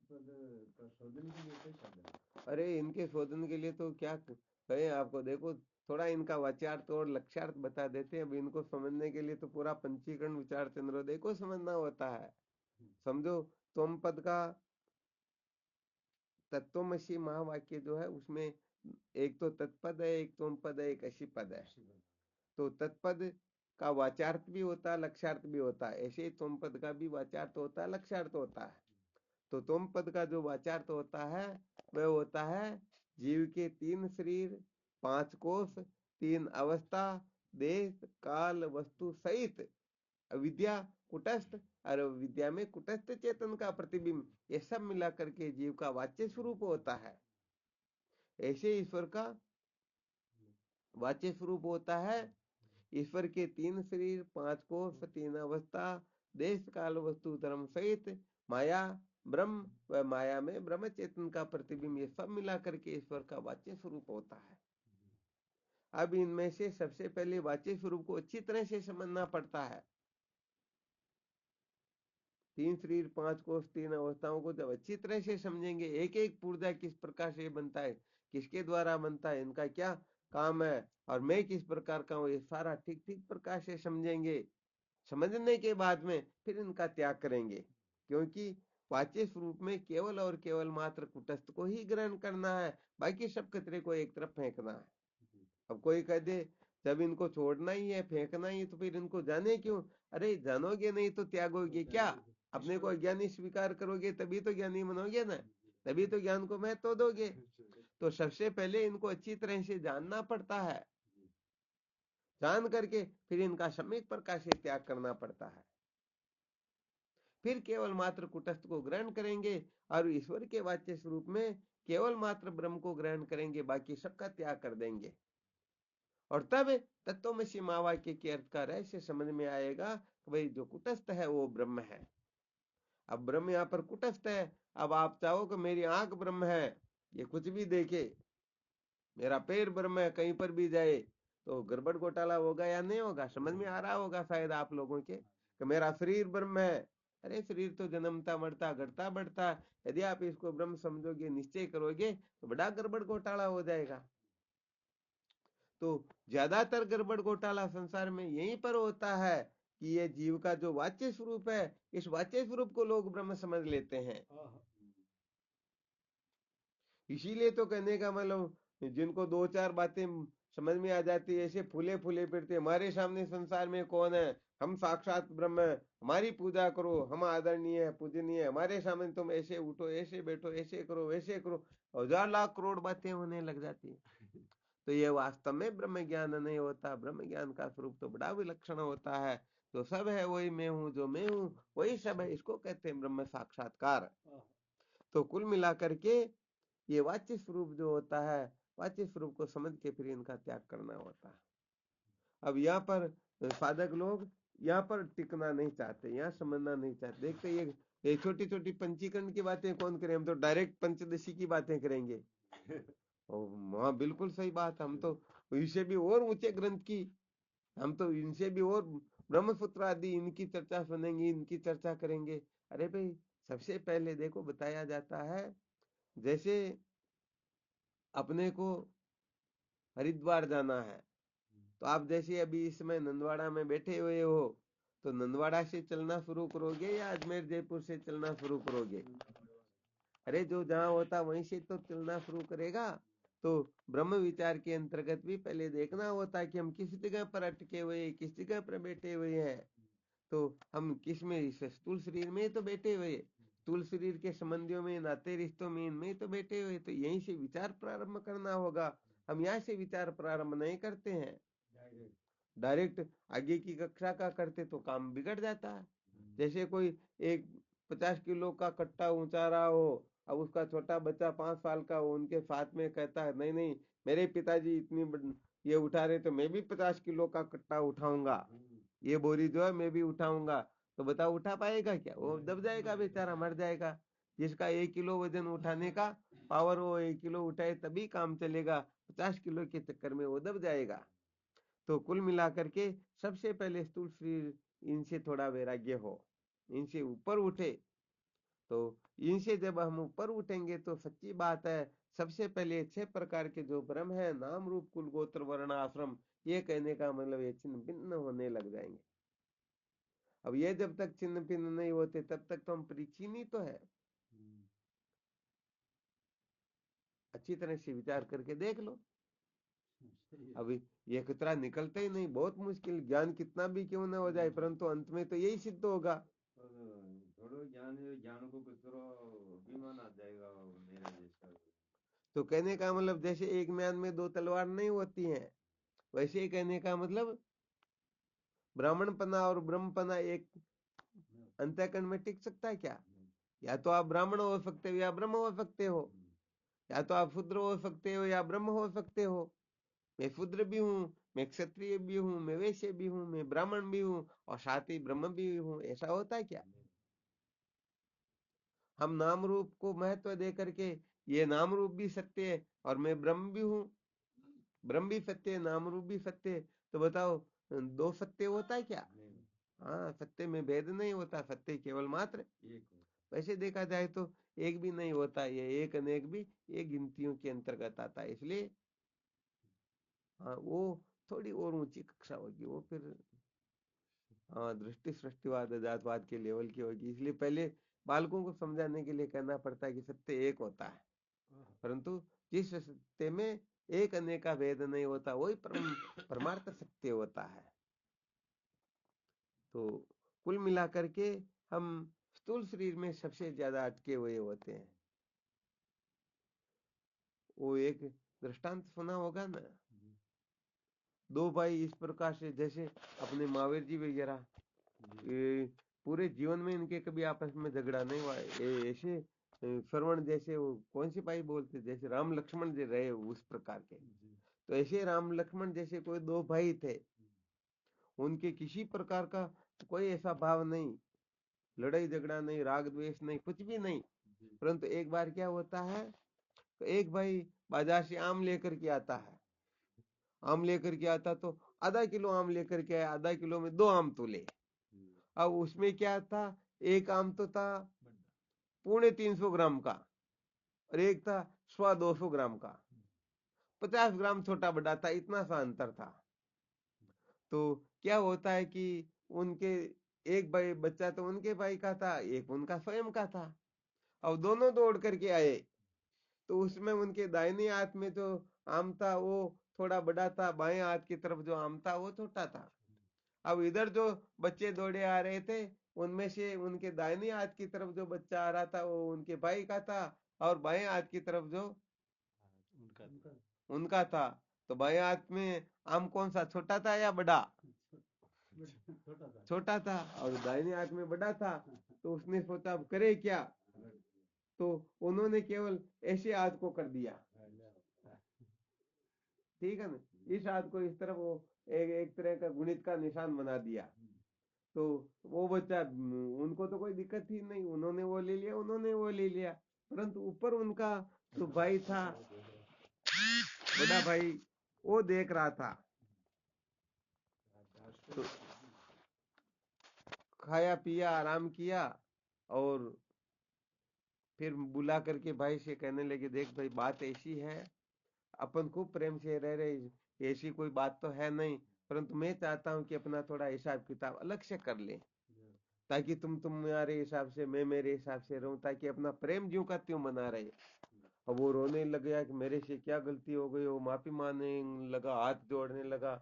शोधन के लिए कैसा है? अरे इनके शोधन के लिए तो क्या कहें आपको, देखो थोड़ा इनका वाच्यार्थ और लक्ष्यार्थ बता देते हैं। अब इनको समझने के लिए तो पूरा पंचीकरण विचार चंद्रोदय को समझना होता है। समझो, त्वम पद का तत्वमसी महावाक्य जो है उसमें एक तो तत्पद है, एक त्वम पद है, एक अशी पद है। तो तत्पद का वाचार्थ भी होता है, लक्ष्यार्थ भी होता है। ऐसे ही त्वम पद का भी वाचार्थ होता है, लक्ष्यार्थ होता है। तो त्वम पद का जो वाचार्थ होता है वह होता है जीव के 3 शरीर, 5 कोष, 3 अवस्था, देश, काल, वस्तु सहित अविद्या, कुटस्थ और विद्या में कुटस्थ चेतन का प्रतिबिंब, ये सब मिला करके जीव का वाच्य स्वरूप होता है। ऐसे ईश्वर का वाच्य स्वरूप होता है। ईश्वर के 3 शरीर, 5 कोष, 3 अवस्था, देश, काल, वस्तु, धर्म सहित माया, ब्रह्म व माया में ब्रह्म चेतन का प्रतिबिंब, ये सब मिला करके ईश्वर का वाच्य स्वरूप होता है। अब इनमें से सबसे पहले वाच्य स्वरूप को अच्छी तरह से समझना पड़ता है। 3 शरीर, 5 कोष, 3 अवस्थाओं को जब अच्छी तरह से समझेंगे, एक एक पुर्जा किस प्रकार से बनता है, किसके द्वारा बनता है, इनका क्या काम है और मैं किस प्रकार का हूँ, ये सारा ठीक ठीक प्रकार से समझेंगे। समझने के बाद में फिर इनका त्याग करेंगे, क्योंकि वाच्य स्वरूप में केवल और केवल मात्र कुटस्थ को ही ग्रहण करना है, बाकी सब कचरे को एक तरफ फेंकना है। अब कोई कह दे जब इनको छोड़ना ही है, फेंकना ही है, तो फिर इनको जाने क्यों? अरे जानोगे नहीं तो त्यागोगे क्या? अपने को अज्ञानी स्वीकार करोगे तभी तो ज्ञानी बनोगे ना, तभी तो ज्ञान को महत्व दोगे। तो सबसे पहले इनको अच्छी तरह से जानना पड़ता है, जान करके फिर इनका सम्यक प्रकार से त्याग करना पड़ता है। फिर केवल मात्र कुटस्थ को ग्रहण करेंगे और ईश्वर के वाच्य स्वरूप में केवल मात्र ब्रह्म को ग्रहण करेंगे, बाकी सबका त्याग कर देंगे। और तब तत्वमसी महावाक्य के अर्थ का रहस्य समझ में आएगा कि भाई जो कुटस्थ है वो ब्रह्म है। अब ब्रह्म यहाँ पर कुटस्थ है। अब आप चाहो कि मेरी आंख ब्रह्म है, ये कुछ भी देखे, मेरा पैर ब्रह्म है, कहीं पर भी जाए, तो गड़बड़ घोटाला होगा या नहीं होगा? समझ में आ रहा होगा शायद आप लोगों के कि मेरा शरीर ब्रह्म है। अरे शरीर तो जन्मता मरता घटता बढ़ता, यदि आप इसको ब्रह्म समझोगे, निश्चय करोगे, तो बड़ा गड़बड़ घोटाला हो जाएगा। तो ज्यादातर गड़बड़ घोटाला संसार में यहीं पर होता है कि ये जीव का जो वाच्य स्वरूप है, इस वाच्य स्वरूप को लोग ब्रह्म समझ लेते हैं। इसीलिए तो कहने का मतलब जिनको 2-4 बातें समझ में आ जाती है, ऐसे फूले फूले फिरते हमारे सामने संसार में कौन है, हम साक्षात ब्रह्म है, हमारी पूजा करो, हम आदरणीय है, पूजनीय है, हमारे सामने तुम ऐसे उठो, ऐसे बैठो, ऐसे करो, वैसे करो, 1000 लाख करोड़ बातें होने लग जाती है। तो ये वास्तव में ब्रह्म ज्ञान नहीं होता। ब्रह्म ज्ञान का स्वरूप तो बड़ा विलक्षण होता है। जो सब है वही मैं हूँ, जो मैं हूँ वही सब है, इसको कहते हैं ब्रह्म साक्षात्कार। तो कुल मिलाकर के ये वाच्य स्वरूप जो होता है, वाच्य स्वरूप को समझ के फिर इनका त्याग करना होता है। अब यहाँ पर साधक लोग यहाँ पर टिकना नहीं चाहते, यहाँ समझना नहीं चाहते। देखते ये छोटी छोटी पंचीकरण की बातें कौन करें, हम तो डायरेक्ट पंचदशी की बातें करेंगे। हाँ बिल्कुल सही बात, हम तो इनसे भी और ऊंचे ग्रंथ की, हम तो इनसे भी और ब्रह्मसूत्र आदि इनकी चर्चा सुनेंगे, इनकी चर्चा करेंगे। अरे भाई, सबसे पहले देखो बताया जाता है, जैसे अपने को हरिद्वार जाना है, तो आप जैसे अभी इस समय नंदवाड़ा में बैठे हुए हो, तो नंदवाड़ा से चलना शुरू करोगे या अजमेर जयपुर से चलना शुरू करोगे? अरे जो जहाँ होता वहीं से तो चलना शुरू करेगा। तो ब्रह्म विचार के अंतर्गत भी पहले देखना होता है कि हम किस जगह पर अटके हुए, किस जगह पर बैठे हुए हैं। तो हम किस में, इस स्थूल शरीर में तो बैठे हुए, स्थूल शरीर के संबंधियों में, नाते रिश्तों में, इनमें तो बैठे हुए, तो यहीं से विचार प्रारंभ करना होगा। हम यहाँ से विचार प्रारंभ नहीं करते हैं, डायरेक्ट आगे की कक्षा का करते तो काम बिगड़ जाता है। जैसे कोई एक 50 किलो का कट्टा ऊंचा रहा हो, अब उसका छोटा बच्चा 5 साल का हो, उनके साथ में कहता है नहीं नहीं मेरे पिताजी ये उठा रहे तो मैं भी 50 किलो का कट्टा उठाऊंगा, ये बोरी जो है मैं भी उठाऊंगा। तो बताओ उठा पाएगा क्या? वो दब जाएगा बेचारा, मर जाएगा। जिसका 1 किलो वजन उठाने का पावर, वो 1 किलो उठाए तभी काम चलेगा, 50 किलो के चक्कर में वो दब जाएगा। तो कुल मिलाकर के सबसे पहले स्थूल शरीर, इनसे थोड़ा वैराग्य हो, इनसे ऊपर उठे। तो इनसे जब हम ऊपर उठेंगे तो सच्ची बात है, सबसे पहले 6 प्रकार के जो ब्रह्म है, नाम रूप कुल गोत्र वर्ण आश्रम, ये कहने का मतलब ये छिन्न भिन्न होने लग जाएंगे। अब ये जब तक छिन्न भिन्न नहीं होते तब तक तो हम परिचिन ही तो है। अच्छी तरह से विचार करके देख लो। अभी ये खतरा निकलते ही नहीं, बहुत मुश्किल, ज्ञान कितना भी क्यों ना हो जाए, परंतु अंत में तो यही सिद्ध होगा। थोड़ो ज्ञान को कचरो अभिमान आ जाएगा मेरे जैसा। तो कहने का मतलब जैसे एक म्यान में 2 तलवार नहीं होती हैं, वैसे ही कहने का मतलब ब्राह्मणपना और ब्रह्मपना एक अंतःकरण में टिक सकता है क्या? या तो आप ब्राह्मण हो सकते हो या ब्रह्म हो सकते हो, या तो आप शूद्र हो सकते हो या ब्रह्म हो सकते हो। मैं शूद्र भी हूँ, मैं क्षत्रिय भी हूँ, मैं वैश्य भी हूँ, मैं ब्राह्मण भी हूँ और साथ ही ब्रह्म भी हूँ, ऐसा होता है क्या? हम नाम रूप को महत्व दे करके, ये नाम रूप भी सत्य है और मैं ब्रह्म भी हूँ, ब्रह्म भी सत्य है, नाम रूप भी सत्य है, तो बताओ दो सत्य होता है क्या? हाँ, सत्य में भेद नहीं होता, सत्य केवल मात्र वैसे देखा जाए तो एक भी नहीं होता, ये एक अनेक भी ये गिनतियों के अंतर्गत आता है। इसलिए हाँ, वो थोड़ी और ऊंची कक्षा होगी, वो फिर हाँ दृष्टि सृष्टिवाद जातवाद के लेवल की होगी। इसलिए पहले बालकों को समझाने के लिए कहना पड़ता है कि सत्य एक होता है, परंतु जिस सत्य में एक अनेक का भेद नहीं होता वही परमार्थ सत्य होता है। तो कुल मिलाकर के हम स्थूल शरीर में सबसे ज्यादा अटके हुए होते हैं। वो एक दृष्टांत सुना होगा ना, दो भाई इस प्रकार से, जैसे अपने महावीर जी वगैरह, ये पूरे जीवन में इनके कभी आपस में झगड़ा नहीं हुआ। ऐसे श्रवण जैसे, वो कौन सी भाई बोलते, जैसे राम लक्ष्मण जी रहे उस प्रकार के, तो ऐसे राम लक्ष्मण जैसे कोई दो भाई थे, उनके किसी प्रकार का कोई ऐसा भाव नहीं, लड़ाई झगड़ा नहीं, राग द्वेष नहीं, कुछ भी नहीं। परंतु एक बार क्या होता है, तो एक भाई बाजार से आम लेकर के आता है, आम लेकर के आता तो आधा किलो आम लेकर के आया, आधा किलो में 2 आम तोले। अब उसमें क्या था, एक आम तो था 350 ग्राम का और एक था 250 ग्राम का, 50 ग्राम छोटा बड़ा था, इतना सा अंतर था। तो क्या होता है कि उनके एक भाई बच्चा तो उनके भाई का था, एक उनका स्वयं का था। अब दोनों दौड़ करके आए, तो उसमें उनके दाहिने हाथ में जो आम था वो थोड़ा बड़ा था, बाएं हाथ की तरफ जो आम था वो छोटा था। अब इधर जो बच्चे दौड़े आ रहे थे, उनमें से उनके दाहिने हाथ की तरफ जो बच्चा आ रहा था वो उनके भाई का था, और बाएं हाथ की तरफ जो उनका उनका था। तो बाएं हाथ में आम कौन सा, छोटा था या बड़ा? छोटा था। छोटा था, और दाहिने हाथ में बड़ा था। तो उसने सोचा अब करे क्या, तो उन्होंने केवल ऐसे हाथ को कर दिया, ठीक है ना, इस हाथ को इस तरफ वो एक तरह का गुणित का निशान बना दिया। तो वो बच्चा, उनको तो कोई दिक्कत ही नहीं, उन्होंने वो ले लिया, उन्होंने वो ले लिया। परंतु ऊपर उनका जो भाई था, बड़ा भाई, वो देख रहा था। तो खाया पिया आराम किया, और फिर बुला करके भाई से कहने लगे, देख भाई बात ऐसी है, अपन खूब प्रेम से रह रहे, ऐसी कोई बात तो है नहीं, परंतु मैं चाहता हूँ कि अपना थोड़ा हिसाब किताब अलग से कर ले, ताकि तुम तुम्हारे हिसाब से, मैं मेरे हिसाब से रहूं, ताकि अपना प्रेम ज्यों का त्यों बना रहे। अब वो रोने लग गया कि मेरे से क्या गलती हो गई, वो माफी मांगने लगा, हाथ जोड़ने लगा,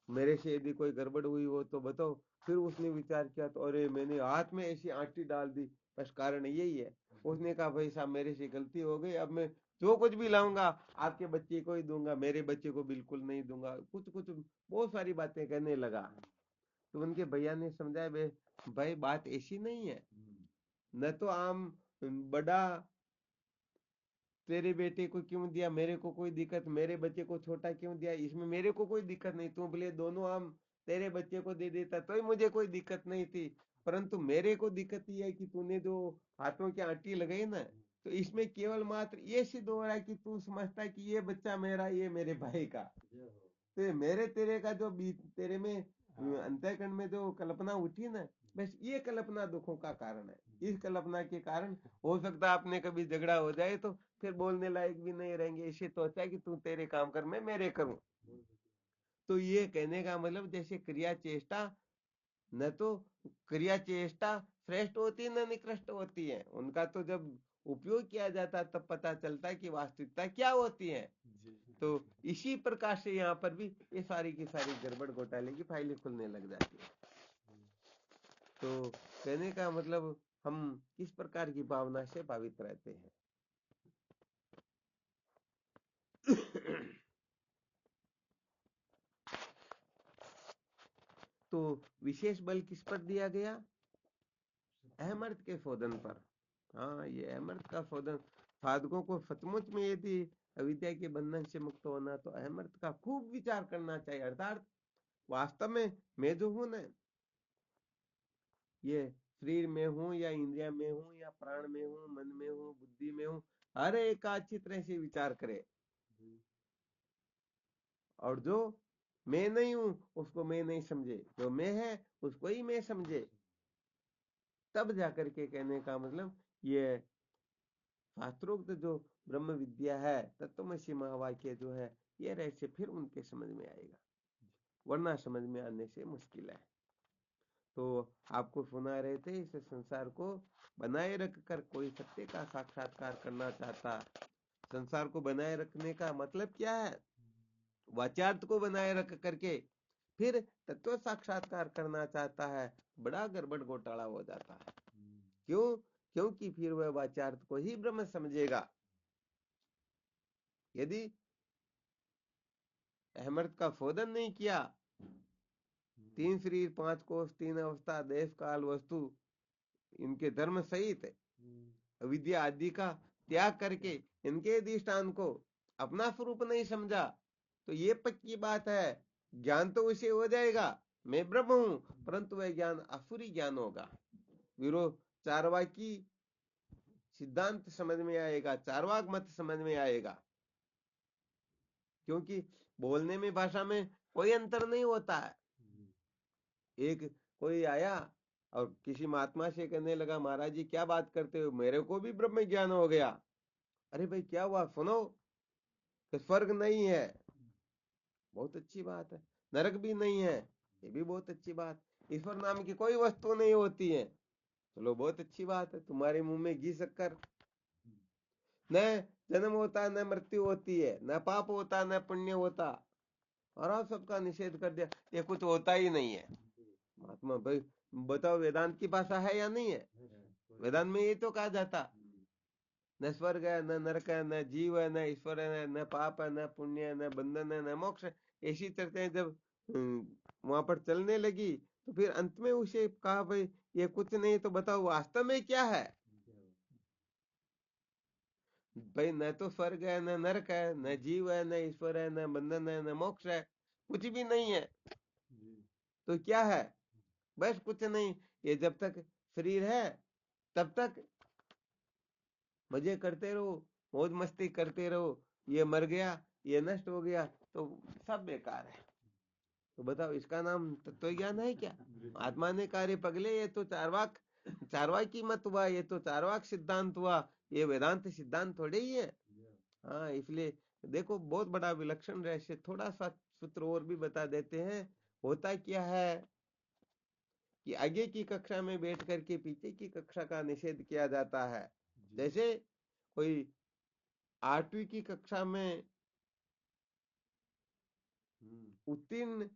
मेरे से यदि कोई गड़बड़ हुई हो तो बताओ। फिर उसने विचार किया, तो अरे मैंने हाथ में ऐसी आंटी डाल दी, बस कारण यही है। उसने कहा भाई साहब मेरे से गलती हो गई, अब मैं जो कुछ भी लाऊंगा आपके बच्चे को ही दूंगा, मेरे बच्चे को बिल्कुल नहीं दूंगा, कुछ कुछ बहुत सारी बातें कहने लगा। तो उनके भैया ने समझाया, भाई बात ऐसी नहीं है, न तो आम बड़ा तेरे बेटे को क्यों दिया, मेरे को कोई दिक्कत, मेरे बच्चे को छोटा क्यों दिया, इसमें मेरे को कोई दिक्कत नहीं, तू भले दोनों आम तेरे बच्चे को दे देता तो ही मुझे कोई दिक्कत नहीं थी, परंतु मेरे को दिक्कत ये है कि तूने जो हाथों की आंटी लगाई ना, तो इसमें केवल मात्र ये सिद्ध हो रहा है कि तू समझता है कि ये बच्चा मेरा, ये मेरे भाई का। तो ये मेरे तेरे का जो तेरे में अंतःकरण में जो कल्पना उठी ना, बस ये कल्पना दुखों का कारण है। इस कल्पना के कारण हो सकता है आपने कभी झगड़ा हो जाए तो फिर बोलने लायक भी नहीं रहेंगे, इसे तो अच्छा है कि तू तेरे काम कर, मैं मेरे करूं। तो ये कहने का मतलब, जैसे क्रिया चेष्टा, न तो क्रिया चेष्टा श्रेष्ठ होती न निकृष्ट होती है, उनका तो जब उपयोग किया जाता है तब पता चलता है कि वास्तविकता क्या होती है। तो इसी प्रकार से यहाँ पर भी ये सारी की सारी गड़बड़ घोटाले की फाइलें खुलने लग जाती है। तो कहने का मतलब, हम किस प्रकार की भावना से भावित रहते हैं। तो विशेष बल किस पर दिया गया, अहमर्थ के शोधन पर। हाँ, ये अहमर्थ का शोधन, साधकों को सचमुच में यदि अविद्या के बंधन से मुक्त होना तो अहमर्थ का खूब विचार करना चाहिए। अर्थात वास्तव में मैं जो हूं ना, ये शरीर में हूं या इंद्रिया में हूं या प्राण में हूं, मन में हूं, बुद्धि में हूं, हर एक का अच्छी तरह से विचार करे, और जो मैं नहीं हूं उसको मैं नहीं समझे, जो मैं है उसको ही मैं समझे। तब जाकर के कहने का मतलब, ये शास्त्रोक्त जो ब्रह्म विद्या है, तत्वमसि महावाक्य जो है, ये रहस्य फिर उनके समझ में आएगा, वरना समझ में आने से मुश्किल है। तो आपको सुना रहे थे, इस संसार को बनाए रख कर कोई सत्य का साक्षात्कार करना चाहता। संसार को बनाए रखने का मतलब क्या है, वाच्यार्थ को बनाए रख करके फिर तत्व साक्षात्कार करना चाहता है, बड़ा गड़बड़ घोटाला हो जाता है। क्यों? क्योंकि फिर वह वाच्यार्थ को ही ब्रह्म समझेगा। यदि अहमर्थ का शोधन नहीं किया, तीन शरीर, पांच कोष, तीन अवस्था, देश काल, वस्तु, इनके धर्म सहित विद्या आदि का त्याग करके इनके अधिष्ठान को अपना स्वरूप नहीं समझा, तो ये पक्की बात है, ज्ञान तो उसे हो जाएगा मैं ब्रह्म हूं, परंतु वह ज्ञान असुरी ज्ञान होगा। विरोध चारवाकी सिद्धांत समझ में आएगा, चारवाक मत समझ में आएगा, क्योंकि बोलने में, भाषा में कोई अंतर नहीं होता है। एक कोई आया और किसी महात्मा से कहने लगा, महाराज जी क्या बात करते हो, मेरे को भी ब्रह्म ज्ञान हो गया। अरे भाई क्या हुआ, सुनो, कि स्वर्ग नहीं है, बहुत अच्छी बात है, नरक भी नहीं है, ये भी बहुत अच्छी बात, ईश्वर नाम की कोई वस्तु नहीं होती है, चलो बहुत अच्छी बात है, तुम्हारे मुंह में घी शक्कर, न जन्म होता न मृत्यु होती है, न पाप होता न पुण्य होता, और आप सबका निषेध कर दिया, ये कुछ होता ही नहीं है। महात्मा भाई बताओ, वेदांत की भाषा है या नहीं है? वेदांत में ये तो कहा जाता, न स्वर्ग है, न नरक है, न जीव है, न ईश्वर है, न पाप है, न पुण्य है, न बंधन है, न मोक्ष है। ऐसी चर्चाएं जब वहां पर चलने लगी, तो फिर अंत में उसे कहा भाई ये कुछ नहीं, तो बताओ वास्तव में क्या है? भाई न तो स्वर्ग है, न नरक है, न जीव है, न ईश्वर है, न बंधन है, न मोक्ष है, कुछ भी नहीं है। तो क्या है? बस कुछ नहीं। ये जब तक शरीर है तब तक मजे करते रहो, मौज मस्ती करते रहो। ये मर गया, ये नष्ट हो गया, तो सब बेकार है। तो बताओ इसका नाम तत्व ज्ञान है क्या? आत्मा ने कार्य पगले, ये तो चारवाक की मत हुआ, ये तो चारवाक सिद्धांत हुआ, ये वेदांत सिद्धांत थोड़े ही है। हाँ, इसलिए देखो बहुत बड़ा विलक्षण रहस्य, थोड़ा सा सूत्र और भी बता देते हैं। होता क्या है कि आगे की कक्षा में बैठ करके पीछे की कक्षा का निषेध किया जाता है। जैसे कोई 8वीं की कक्षा में उत्तीर्ण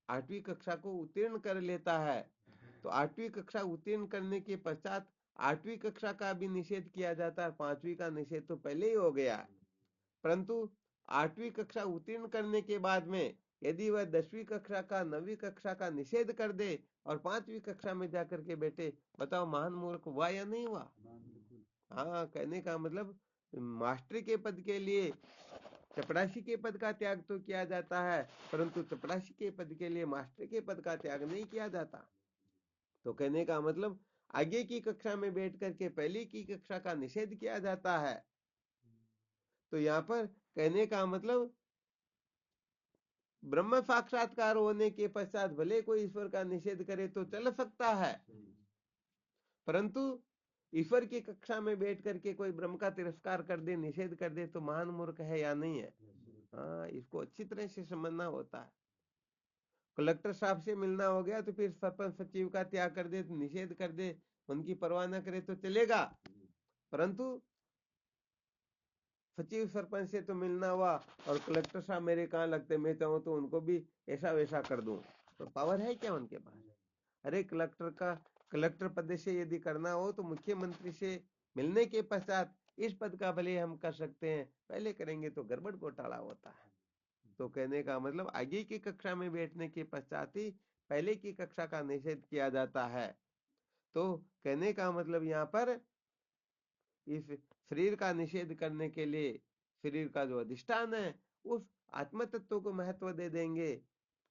8वीं कक्षा को उत्तीर्ण कर लेता है, तो 8वीं कक्षा उत्तीर्ण करने के पश्चात 8वीं कक्षा का भी निषेध किया जाता है। 5वीं का निषेध तो पहले ही हो गया। परंतु 8वीं कक्षा उत्तीर्ण करने के बाद में यदि वह 10वीं कक्षा का 9वीं कक्षा का निषेध कर दे और 5वीं कक्षा में जाकर के बैठे, बताओ महान मूर्ख हुआ या नहीं हुआ? हाँ, कहने का मतलब मास्टर के पद के लिए चपरासी के पद का त्याग तो किया जाता है, परंतु चपरासी के पद के लिए मास्टर के पद का त्याग नहीं किया जाता। तो कहने का मतलब आगे की कक्षा में बैठ करके पहले की कक्षा का निषेध किया जाता है। तो यहाँ पर कहने का मतलब ब्रह्म साक्षात्कार होने के पश्चात भले कोई ईश्वर का निषेध करे तो चल सकता है, परंतु ईश्वर की कक्षा में बैठ करके कोई ब्रह्म का तिरस्कार कर दे, निषेध कर दे, तो महान मूर्ख है या नहीं है? हाँ, इसको अच्छी तरह से समझना होता है। कलेक्टर साहब से मिलना हो गया तो फिर सरपंच सचिव का त्याग कर दे, निषेध कर दे, उनकी परवाह न करे तो चलेगा, परंतु सचिव सरपंच से तो मिलना हुआ और कलेक्टर साहब मेरे कहाँ लगते, मैं चाहूँ तो उनको भी ऐसा वैसा कर दूं, तो पावर है क्या उनके पास? अरे कलेक्टर पद से यदि करना हो तो मुख्यमंत्री से मिलने के पश्चात इस पद का भले हम कर सकते हैं, पहले करेंगे तो गड़बड़ घोटाला होता है। तो कहने का मतलब आगे की कक्षा में बैठने के पश्चात ही पहले की कक्षा का निषेध किया जाता है। तो कहने का मतलब यहाँ पर इस शरीर का निषेध करने के लिए शरीर का जो अधिष्ठान है उस आत्म तत्व को महत्व दे देंगे,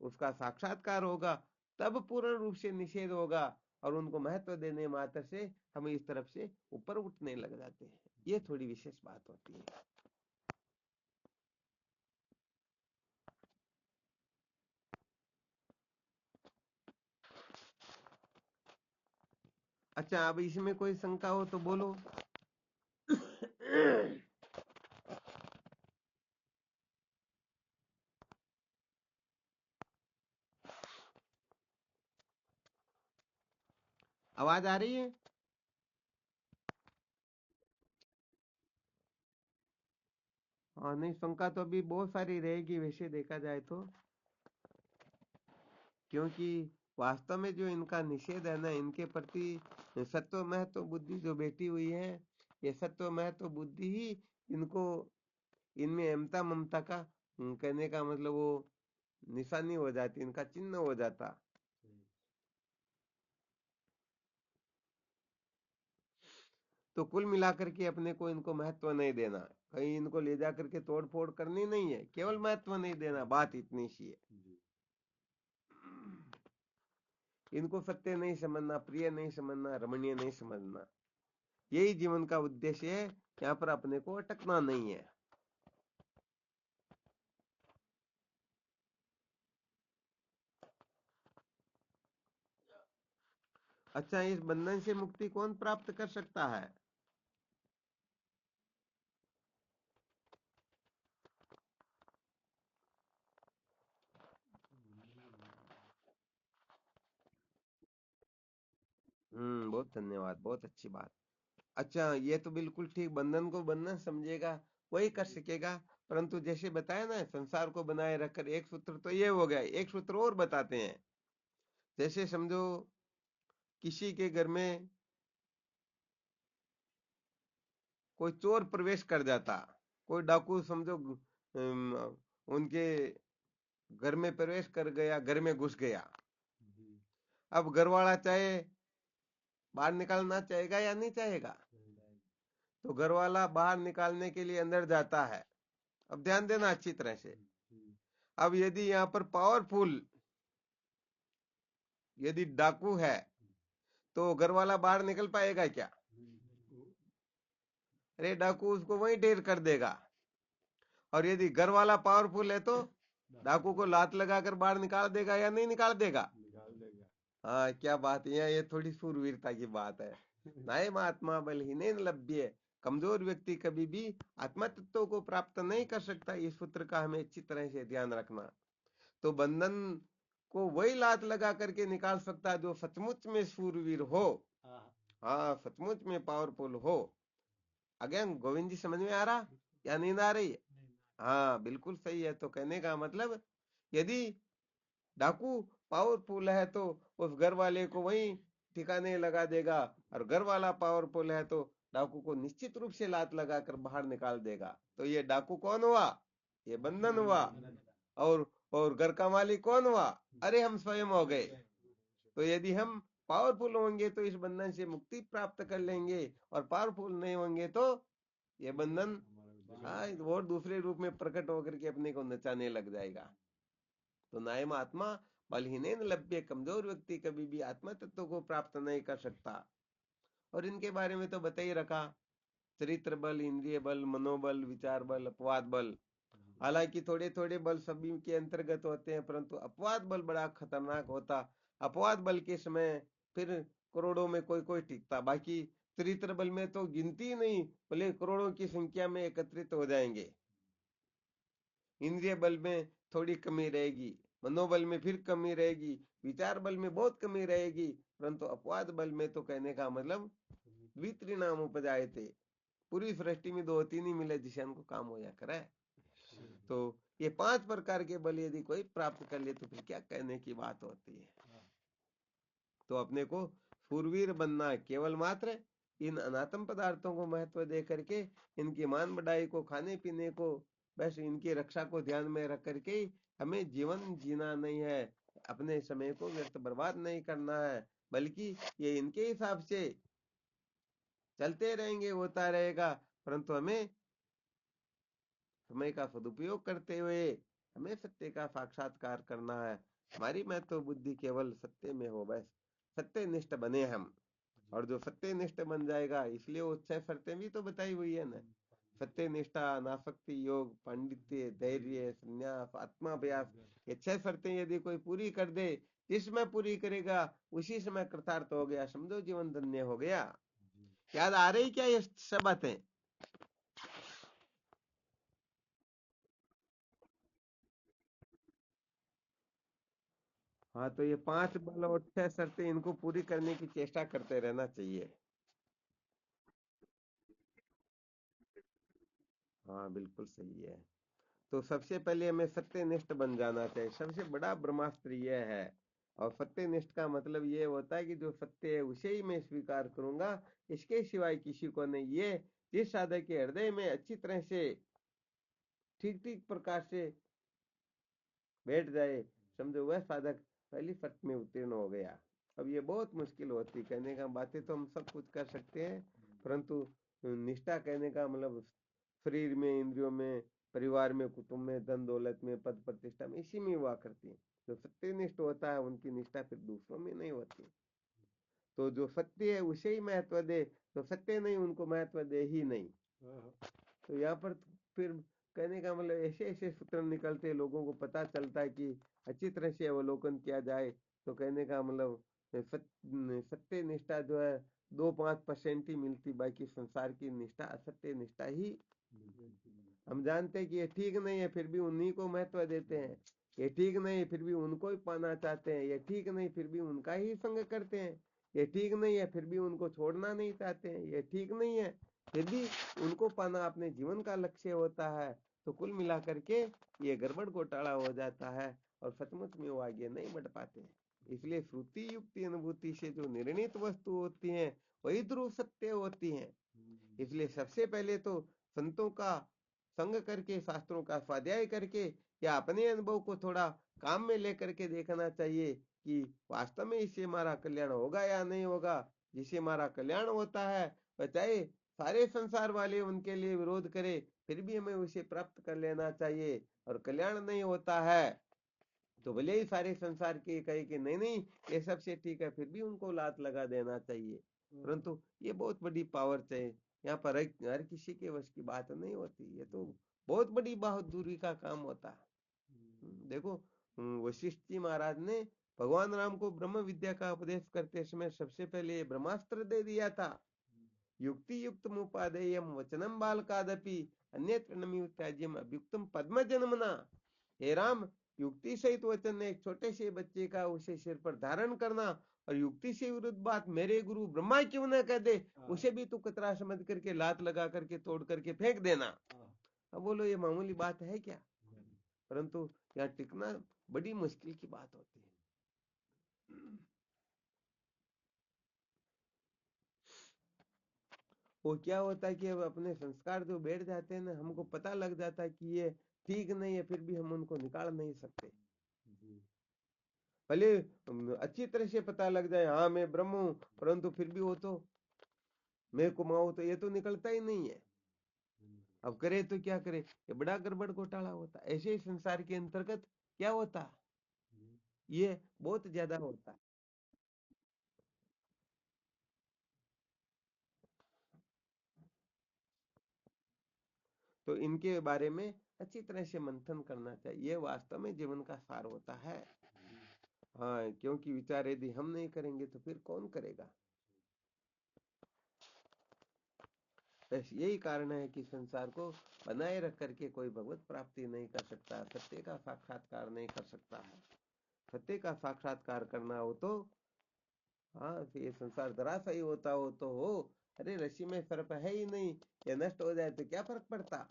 उसका साक्षात्कार होगा, तब पूर्ण रूप से निषेध होगा, और उनको महत्व देने मात्र से हम इस तरफ से ऊपर उठने लग जाते हैं। ये थोड़ी विशेष बात होती है। अच्छा, अब इसमें कोई शंका हो तो बोलो। आवाज आ रही है? हाँ, नहीं, शंका तो अभी बहुत सारी रहेगी वैसे देखा जाए तो, क्योंकि वास्तव में जो इनका निषेध है ना, इनके प्रति सत्व महत्व बुद्धि जो बैठी हुई है, ये सत्व महत्व बुद्धि ही इनको, इनमें ममता ममता का कहने का मतलब वो निशानी हो जाती, इनका चिन्ह हो जाता। तो कुल मिलाकर के अपने को इनको महत्व नहीं देना, कहीं इनको ले जा करके तोड़ फोड़ करनी नहीं है, केवल महत्व नहीं देना, बात इतनी सी है। इनको सत्य नहीं समझना, प्रिय नहीं समझना, रमणीय नहीं समझना, यही जीवन का उद्देश्य है। यहाँ पर अपने को अटकना नहीं है। अच्छा, इस बंधन से मुक्ति कौन प्राप्त कर सकता है? बहुत धन्यवाद, बहुत अच्छी बात। अच्छा, ये तो बिल्कुल ठीक, बंधन को बंधन समझेगा वही कर सकेगा, परंतु जैसे बताया ना, संसार को बनाए रखकर एक सूत्र तो ये हो गया, एक सूत्र और बताते हैं। जैसे समझो किसी के घर में कोई चोर प्रवेश कर जाता, कोई डाकू समझो उनके घर में प्रवेश कर गया, घर में घुस गया। अब घर वाला चाहे बाहर निकालना चाहेगा या नहीं चाहेगा? तो घर वाला बाहर निकालने के लिए अंदर जाता है। अब ध्यान देना अच्छी तरह से। अब यदि यहाँ पर पावरफुल यदि डाकू है तो घर वाला बाहर निकल पाएगा क्या? अरे डाकू उसको वहीं ढेर कर देगा। और यदि घर वाला पावरफुल है तो डाकू को लात लगाकर बाहर निकाल देगा या नहीं निकाल देगा? हाँ, क्या बात है, ये थोड़ी शूरवीरता की बात है। नायम आत्मा बलहीन लभ्य, कमजोर व्यक्ति कभी भी आत्मा तत्व को प्राप्त नहीं कर सकता। इस सूत्र का हमें अच्छी तरह से ध्यान रखना। तो बंधन को वही लात लगा करके निकाल सकता है जो सचमुच में शूरवीर हो, हाँ सचमुच में पावरफुल हो। अगेन गोविंद जी समझ में आ रहा या नींद आ रही है? हाँ बिल्कुल सही है। तो कहने का मतलब यदि डाकू पावरफुल है तो उस घर वाले को वहीं ठिकाने लगा देगा, और घर वाला पावरफुल है तो डाकू को निश्चित रूप से लात लगाकर बाहर निकाल देगा। तो ये डाकू कौन हुआ? ये बंधन हुआ। और घर का मालिक कौन हुआ? अरे हम स्वयं हो गए। तो यदि हम पावरफुल होंगे तो इस बंधन से मुक्ति प्राप्त कर लेंगे, और पावरफुल नहीं होंगे तो ये बंधन और दूसरे रूप में प्रकट होकर के अपने को नचाने लग जाएगा। तो नायम आत्मा बलहीन लभ्य, कमजोर व्यक्ति कभी भी आत्मा तत्व को प्राप्त नहीं कर सकता। और इनके बारे में तो बता ही रखा, चरित्र बल, इंद्रिय बल, मनोबल, विचार बल, अपवाद बल। हालांकि थोड़े थोड़े बल सभी के अंतर्गत होते हैं, परंतु अपवाद बल बड़ा खतरनाक होता। अपवाद बल के समय फिर करोड़ों में कोई कोई टिकता, बाकी चरित्र बल में तो गिनती नहीं, भले करोड़ों की संख्या में एकत्रित हो जाएंगे। इंद्रिय बल में थोड़ी कमी रहेगी, मनोबल में फिर कमी रहेगी, विचार बल में बहुत कमी रहेगी, परंतु अपवाद बल में तो कहने का मतलब द्वित्रिनाम उपजाए थे, पूरी सृष्टि में दो तीन ही मिले जिसे हमको काम हो जा करे। तो ये 5 प्रकार के बल यदि कोई प्राप्त कर ले तो फिर क्या कहने की बात होती है। तो अपने को शूरवीर बनना है, केवल मात्र इन अनात्म पदार्थों को महत्व दे करके, इनकी मान बढ़ाई को, खाने पीने को, बस इनकी रक्षा को ध्यान में रख करके हमें जीवन जीना नहीं है। अपने समय को व्यर्थ बर्बाद नहीं करना है, बल्कि ये इनके हिसाब से चलते रहेंगे, होता रहेगा। परंतु हमें समय का सदुपयोग करते हुए हमें सत्य का साक्षात्कार करना है। हमारी महत्व बुद्धि केवल सत्य में हो, बस सत्यनिष्ठ बने हम। और जो सत्यनिष्ठ बन जाएगा, इसलिए वो 6 शर्तें भी तो बताई हुई है ना, सत्यनिष्ठा, अनासक्ति योग, पांडित्य, धैर्य, संन्यास, आत्माभ्यास। ये 6 शर्तें यदि कोई पूरी कर दे, जिसमें पूरी करेगा उसी समय कृतार्थ हो गया, समझो जीवन धन्य हो गया। याद आ रही क्या ये सब बातें? हाँ, तो ये 5 बल और 6 शर्तें, इनको पूरी करने की चेष्टा करते रहना चाहिए। हाँ बिल्कुल सही है। तो सबसे पहले हमें सत्यनिष्ठ बन जाना चाहिए, सबसे बड़ा ब्रह्मास्त्र ये है। और सत्यनिष्ठ का मतलब ये होता है कि जो सत्य है उसे ही मैं स्वीकार करूंगा, इसके सिवाय किसी को नहीं। ये जिस साधक के हृदय में अच्छी तरह से ठीक ठीक प्रकार से बैठ जाए, समझो वह साधक पहली शर्त में उत्तीर्ण हो गया। अब ये बहुत मुश्किल होती, कहने का बातें तो हम सब कुछ कर सकते हैं, परंतु निष्ठा कहने का मतलब शरीर में, इंद्रियों में, परिवार में, कुटुंब में, धन दौलत में, पद प्रतिष्ठा में, इसी में हुआ करती है। जो सत्यनिष्ठ होता है उनकी निष्ठा फिर दूसरों में नहीं होती। तो जो सत्य है उसे ही महत्व दे, तो सत्य नहीं उनको महत्व दे ही नहीं। तो यहाँ पर फिर कहने का मतलब ऐसे ऐसे सूत्र निकलते, लोगों को पता चलता है कि अच्छी तरह से अवलोकन किया जाए। तो कहने का मतलब सत्य निष्ठा जो है 2-5% ही मिलती, बाकी संसार की निष्ठा असत्य निष्ठा ही। हम जानते हैं कि ये ठीक नहीं है, फिर भी उन्हीं को महत्व देते हैं। ये ठीक नहीं है, फिर भी उनको ही पाना चाहते हैं। ये ठीक नहीं, फिर भी उनका ही संग करते हैं। ये ठीक नहीं है, फिर भी उनको छोड़ना नहीं चाहते हैं। ये ठीक नहीं है, फिर भी उनको पाना अपने जीवन का लक्ष्य होता है। तो कुल मिला करके ये गड़बड़ घोटाला हो जाता है और सचमुच में वो आगे नहीं बढ़ पाते हैं। इसलिए श्रुति युक्ति अनुभूति से जो निर्णीत वस्तु होती है वही ध्रुव सत्य होती है। इसलिए सबसे पहले तो संतों का संग करके, शास्त्रों का स्वाध्याय करके या अपने अनुभव को थोड़ा काम में लेकर के देखना चाहिए कि वास्तव में इससे हमारा कल्याण होगा या नहीं होगा। जिससे हमारा कल्याण होता है वह चाहे सारे संसार वाले उनके लिए विरोध करे फिर भी हमें उसे प्राप्त कर लेना चाहिए। और कल्याण नहीं होता है तो भले ही सारे संसार के कहे कि नहीं नहीं ये सबसे ठीक है, फिर भी उनको लात लगा देना चाहिए। परंतु ये बहुत बड़ी पावर चाहिए, यहाँ पर हर किसी के वश की बात नहीं होती। ये तो बहुत बड़ी बहादुरी का काम होता है। देखो वशिष्ठ जी महाराज ने भगवान राम को ब्रह्म विद्या का उपदेश करते समय सबसे पहले ब्रह्मास्त्र दे दिया था। युक्ति युक्त मुपादेयम वचनम बालकादपि अन्यत्र नमि त्याज्यम अभ्युक्तम पद्म जन्मना। हे राम, युक्ति सहित वचन एक छोटे से बच्चे का उसे सिर पर धारण करना और युक्ति से विरुद्ध बात मेरे गुरु ब्रह्मा क्यों न कह दे उसे भी तू कतरा समझ करके लात लगा करके तोड़ करके फेंक देना। अब बोलो ये मामूली बात है क्या? परंतु यहाँ टिकना बड़ी मुश्किल की बात होती है। वो क्या होता है कि अब अपने संस्कार जो बैठ जाते हैं ना, हमको पता लग जाता है कि ये ठीक नहीं है, फिर भी हम उनको निकाल नहीं सकते। भले अच्छी तरह से पता लग जाए हाँ मैं ब्रह्म हूं, परंतु फिर भी वो तो मैं कुमाऊं तो ये तो निकलता ही नहीं है। अब करे तो क्या करे, ये बड़ा गड़बड़ घोटाला होता है। ऐसे ही संसार के अंतर्गत क्या होता है, ये बहुत ज्यादा होता है। तो इनके बारे में अच्छी तरह से मंथन करना चाहिए। ये वास्तव में जीवन का सार होता है। हाँ, क्योंकि विचार यदि हम नहीं करेंगे तो फिर कौन करेगा। बस यही कारण है कि संसार को बनाए रख करके कोई भगवत प्राप्ति नहीं कर सकता, सत्य का साक्षात्कार नहीं कर सकता है। सत्य का साक्षात्कार करना हो तो हाँ, ये संसार धराशायी होता हो तो हो। अरे रस्सी में सर्प है ही नहीं, ये नष्ट हो जाए तो क्या फर्क पड़ता।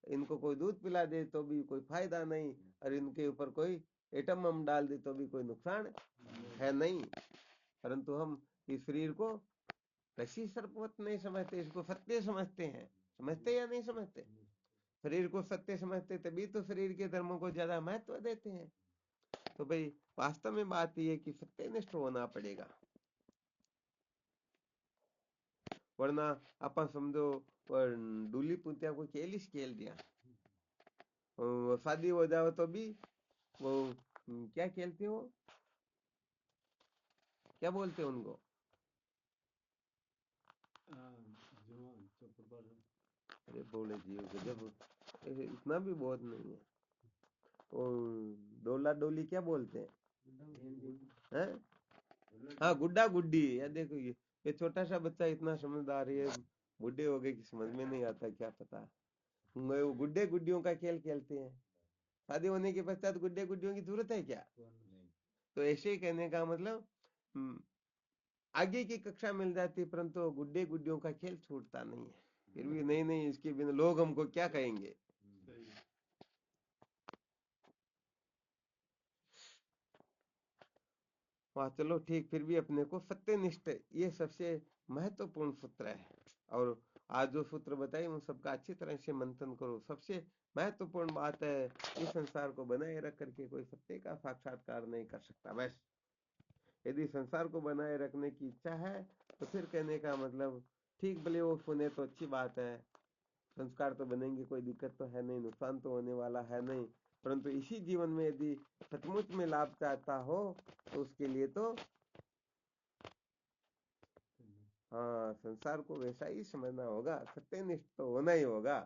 इनको कोई दूध पिला दे तो भी कोई फायदा नहीं, और इनके ऊपर कोई एटम बम डाल दे तो भी कोई नुकसान है नहीं। परंतु हम इस शरीर को रस्सी सर्पवत नहीं समझते, इसको सत्य समझते हैं। समझते या नहीं समझते? शरीर को सत्य समझते तभी तो शरीर के धर्मों को ज्यादा महत्व देते हैं। तो भाई वास्तव में बात यह है कि सत्यनिष्ठ होना पड़ेगा, वरना अपन समझो डूली पुतिया को खेल खेल दिया, शादी हो जाओ तो भी वो क्या खेलते हो, क्या बोलते हैं उनको? अरे बोले जी जब इतना भी बहुत नहीं है। वो डोला डोली क्या बोलते हैं? हाँ, गुड्डा गुड्डी। या देखो ये छोटा सा बच्चा इतना समझदार है, बुढ़े हो गए कि समझ में नहीं आता क्या पता। वो गुड्डे गुड्डियों का खेल खेलते हैं। शादी होने के पश्चात गुड्डे गुड्डियों की जरूरत है क्या? तो ऐसे ही कहने का मतलब आगे की कक्षा मिल जाती परंतु गुड्डे गुड्डियों का खेल छूटता नहीं है। फिर भी नहीं नहीं इसके बिना लोग हमको क्या कहेंगे। वहाँ चलो ठीक, फिर भी अपने को सत्यनिष्ठ, ये सबसे महत्वपूर्ण सूत्र है। और आज जो सूत्र बताए उन सबका अच्छी तरह से मंथन करो। सबसे महत्वपूर्ण बात है इस संसार को बनाए रख करके कोई सत्य का साक्षात्कार नहीं कर सकता। बस यदि संसार को बनाए रखने की इच्छा है तो फिर कहने का मतलब ठीक, भले वो सुने तो अच्छी बात है, संस्कार तो बनेंगे, कोई दिक्कत तो है नहीं, नुकसान तो होने वाला है नहीं। परंतु इसी जीवन में यदि सचमुच में लाभ चाहता हो तो उसके लिए तो हाँ संसार को वैसा ही समझना होगा, सत्यनिष्ठ तो होना ही होगा।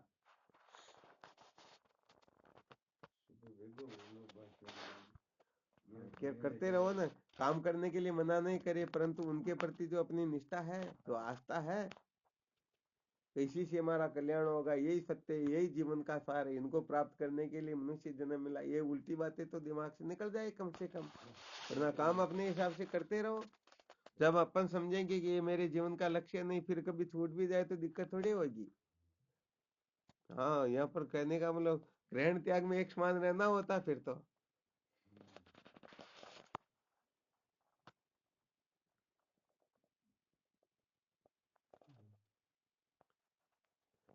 केयर करते रहो ना, काम करने के लिए मना नहीं करे, परंतु उनके प्रति जो अपनी निष्ठा है, जो आस्था है, तो इसी से हमारा कल्याण होगा। यही सत्य, यही जीवन का सार है। इनको प्राप्त करने के लिए मनुष्य जन्म मिला, ये उल्टी बातें तो दिमाग से निकल जाए कम से कम, वरना काम अपने हिसाब से करते रहो। जब अपन समझेंगे कि ये मेरे जीवन का लक्ष्य नहीं, फिर कभी छूट भी जाए तो दिक्कत थोड़ी होगी। हाँ, यहाँ पर कहने का मतलब ग्रहण त्याग में एक समान रहना होता फिर तो।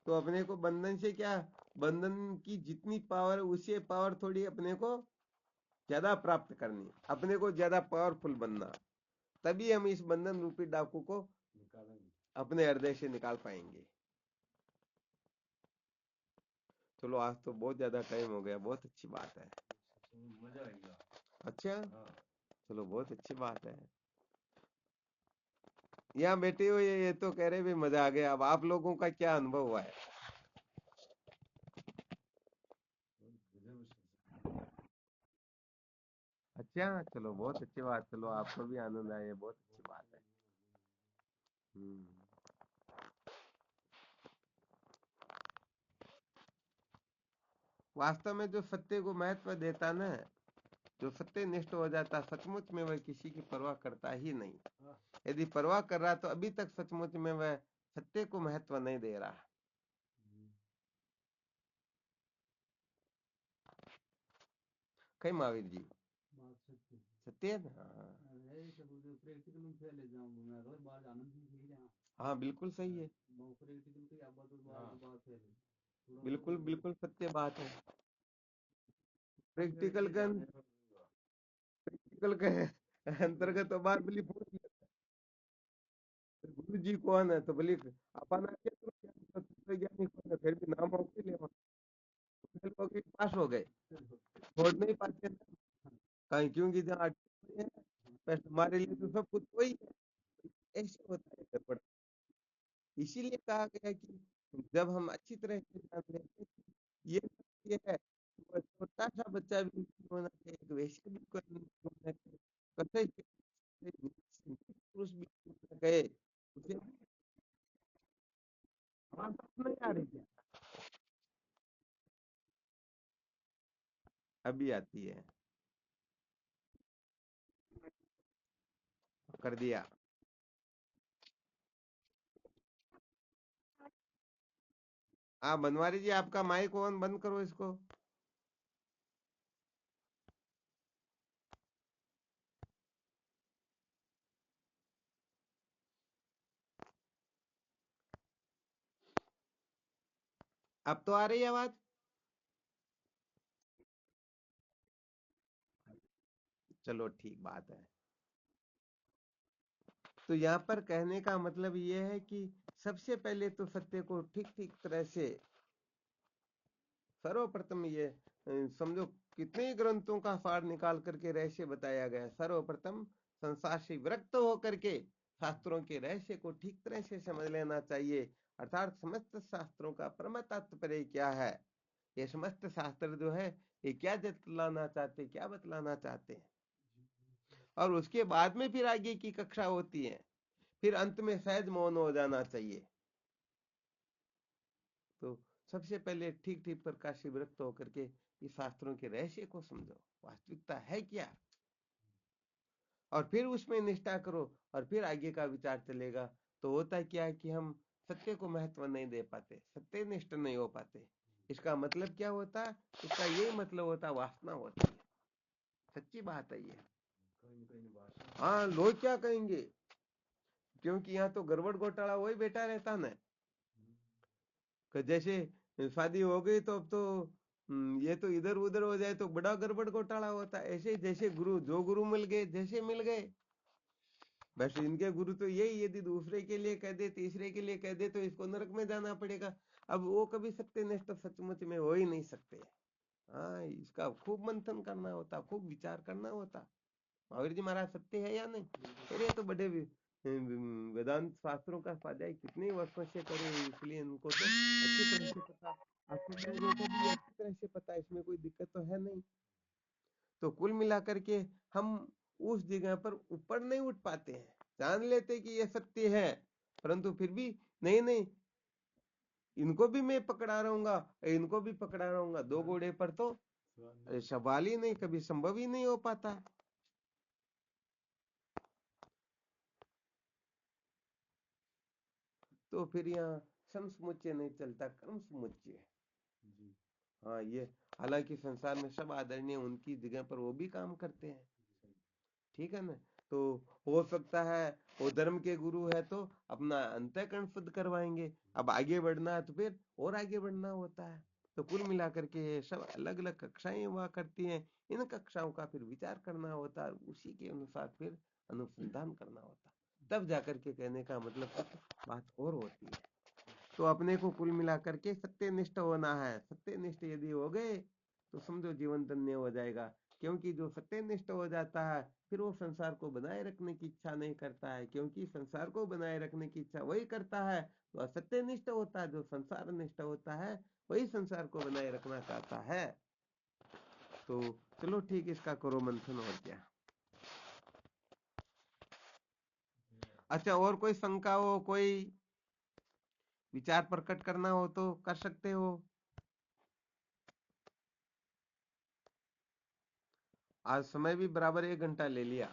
तो अपने को बंधन से क्या, बंधन की जितनी पावर उसे पावर थोड़ी अपने को ज्यादा प्राप्त करनी, अपने को ज्यादा पावरफुल बनना, तभी हम इस बंधन रूपी डाकू को निकालेंगे। अपने हृदय से निकाल पाएंगे। चलो आज तो बहुत ज्यादा टाइम हो गया, बहुत अच्छी बात है। मजा आएगा। अच्छा, हाँ। चलो बहुत अच्छी बात है। यहाँ बैठे हुए ये तो कह रहे भी मजा आ गया, अब आप लोगों का क्या अनुभव हुआ है? अच्छा, चलो बहुत अच्छी बात, चलो आपको भी आनंद आया, बहुत अच्छी बात है। हम्म। वास्तव में जो सत्य को महत्व देता ना, जो सत्य निष्ठ हो जाता, सचमुच में वह किसी की परवाह करता ही नहीं। यदि परवाह कर रहा तो अभी तक सचमुच में वह सत्य को महत्व नहीं दे रहा। कई महावीर जी, बात सच्ची सत्य है ना? हाँ। है, सब प्रैक्टिकल में फैले जाऊं मैं रोज बाहर आनंद नहीं ले रहा। हाँ बिल्कुल सही है, वो प्रैक्टिकल की अब तो बात फैले थोड़ा बिल्कुल तो बिल्कुल सत्य बात है। प्रैक्टिकल का, प्रैक्टिकल के अंतर्गत तो बात बोली पूछ ली, गुरु जी कौन है तो बोली अपना ज्ञानी कौन है, फिर भी नाम हो के लिए फेल हो गए पास हो गए, छोड़ नहीं पाते ना। कहीं क्योंकि जहाँ अटके हुए हैं, बस हमारे लिए तो सब कुछ वही है, ऐसे होता है गड़बड़। इसीलिए कहा गया कि जब हम अच्छी तरह से जान लेते हैं कि ये सत्य है, तो छोटा सा बच्चा भी नहीं होना चाहिए, एक वैश्य भी कोई नहीं होना चाहिए, कतई पुरुष भी नहीं होना चाहिए। उसे आवाज नहीं आ रही क्या? अभी आती है, कर दिया। हाँ बनवारी जी, आपका माइक ऑन बंद करो इसको। अब तो आ रही है आवाज? चलो ठीक बात है। तो यहाँ पर कहने का मतलब ये है कि सबसे पहले तो सत्य को ठीक ठीक तरह से, सर्वप्रथम ये समझो कितने ही ग्रंथों का सार निकाल करके रहस्य बताया गया है। सर्वप्रथम संसार से विरक्त होकर के शास्त्रों के रहस्य को ठीक तरह से समझ लेना चाहिए, अर्थात समस्त शास्त्रों का परम तात्पर्य क्या है, ये समस्त शास्त्र जो है ये क्या जतलाना चाहते, क्या बतलाना चाहते हैं। और उसके बाद में फिर आगे की कक्षा होती है, फिर अंत में सहज मौन हो जाना चाहिए। तो सबसे पहले ठीक ठीक प्रकार से विरक्त होकर के इस शास्त्रों के रहस्य को समझो, वास्तविकता है क्या, और फिर उसमें निष्ठा करो, और फिर आगे का विचार चलेगा। तो होता क्या है कि हम सत्य को महत्व नहीं दे पाते, सत्यनिष्ठ नहीं हो पाते। इसका मतलब क्या होता है? इसका यही मतलब होता, वासना होती है। सच्ची बात है ये। हाँ, लोग क्या कहेंगे, क्योंकि यहाँ तो गड़बड़ घोटाला वही बैठा रहता ना, कि जैसे शादी हो गई तो अब तो ये तो इधर उधर हो जाए तो बड़ा गड़बड़ घोटाला होता है। ऐसे जैसे गुरु, जो गुरु मिल गए जैसे मिल गए, बस इनके गुरु तो यही, यदि दूसरे के लिए कह दे, तीसरे के लिए कह दे तो इसको नरक में जाना पड़ेगा। अब वो कभी सत्यनिष्ठ सचमुच में हो ही नहीं सकते। हाँ, इसका खूब मंथन करना होता, खूब विचार करना होता, महावीर जी महाराज सत्य है या नहीं। अरे ये तो बड़े वेदांत शास्त्रों का स्वाध्याय कितने वर्षों से करे, इसलिए इनको तो अच्छी तरह से पता, आप लोगों को भी अच्छी तरह से पता है, इसमें कोई दिक्कत तो है नहीं। तो कुल मिलाकर के हम उस जगह पर ऊपर नहीं उठ पाते हैं, जान लेते कि ये सत्य है, परंतु फिर भी नहीं नहीं, इनको भी मैं पकड़ा रहूंगा, इनको भी पकड़ा रहूंगा, दो घोड़े पर तो सवाल ही नहीं, कभी संभव ही नहीं हो पाता। तो फिर यहाँ सम समुच्चय नहीं चलता, कर्म समुच्चय। जी। हाँ ये, हालांकि संसार में सब आदरणीय उनकी जगह पर वो भी काम करते हैं, सही। ठीक है ना। तो हो सकता है वो धर्म के गुरु है तो अपना अंतःकरण शुद्ध करवाएंगे, अब आगे बढ़ना है तो फिर और आगे बढ़ना होता है। तो कुल मिलाकर के ये सब अलग अलग कक्षाएं हुआ करती हैं, इन कक्षाओं का फिर विचार करना होता है, उसी के अनुसार फिर अनुसंधान करना होता है, तब जाकर के कहने का मतलब कुछ बात और होती है। तो अपने को कुल मिलाकर के सत्यनिष्ठ होना है, सत्यनिष्ठ यदि हो गए तो समझो जीवन धन्य हो जाएगा, क्योंकि जो सत्यनिष्ठ हो जाता है फिर वो संसार को बनाए रखने की इच्छा नहीं करता है, क्योंकि संसार को बनाए रखने की इच्छा वही करता है तो असत्यनिष्ठ होता है, जो संसार निष्ठ होता है वही संसार को बनाए रखना चाहता है। तो चलो ठीक, इसका करो मंथन, और क्या। अच्छा, और कोई शंका हो, कोई विचार प्रकट करना हो तो कर सकते हो। आज समय भी बराबर 1 घंटा ले लिया।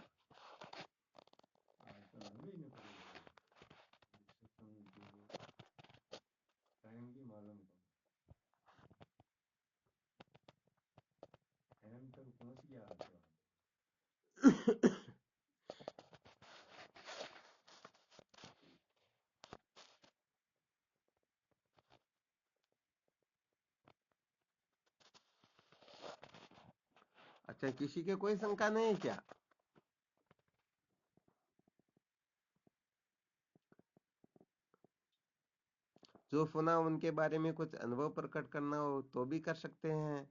आज तो लंबे ही निकल गए। देख सकता हूँ कि टाइम भी मालूम करो, टाइम तक पहुँच गया आज तो। अच्छा, किसी के कोई शंका नहीं है क्या। जो सुना उनके बारे में कुछ अनुभव प्रकट करना हो तो भी कर सकते हैं।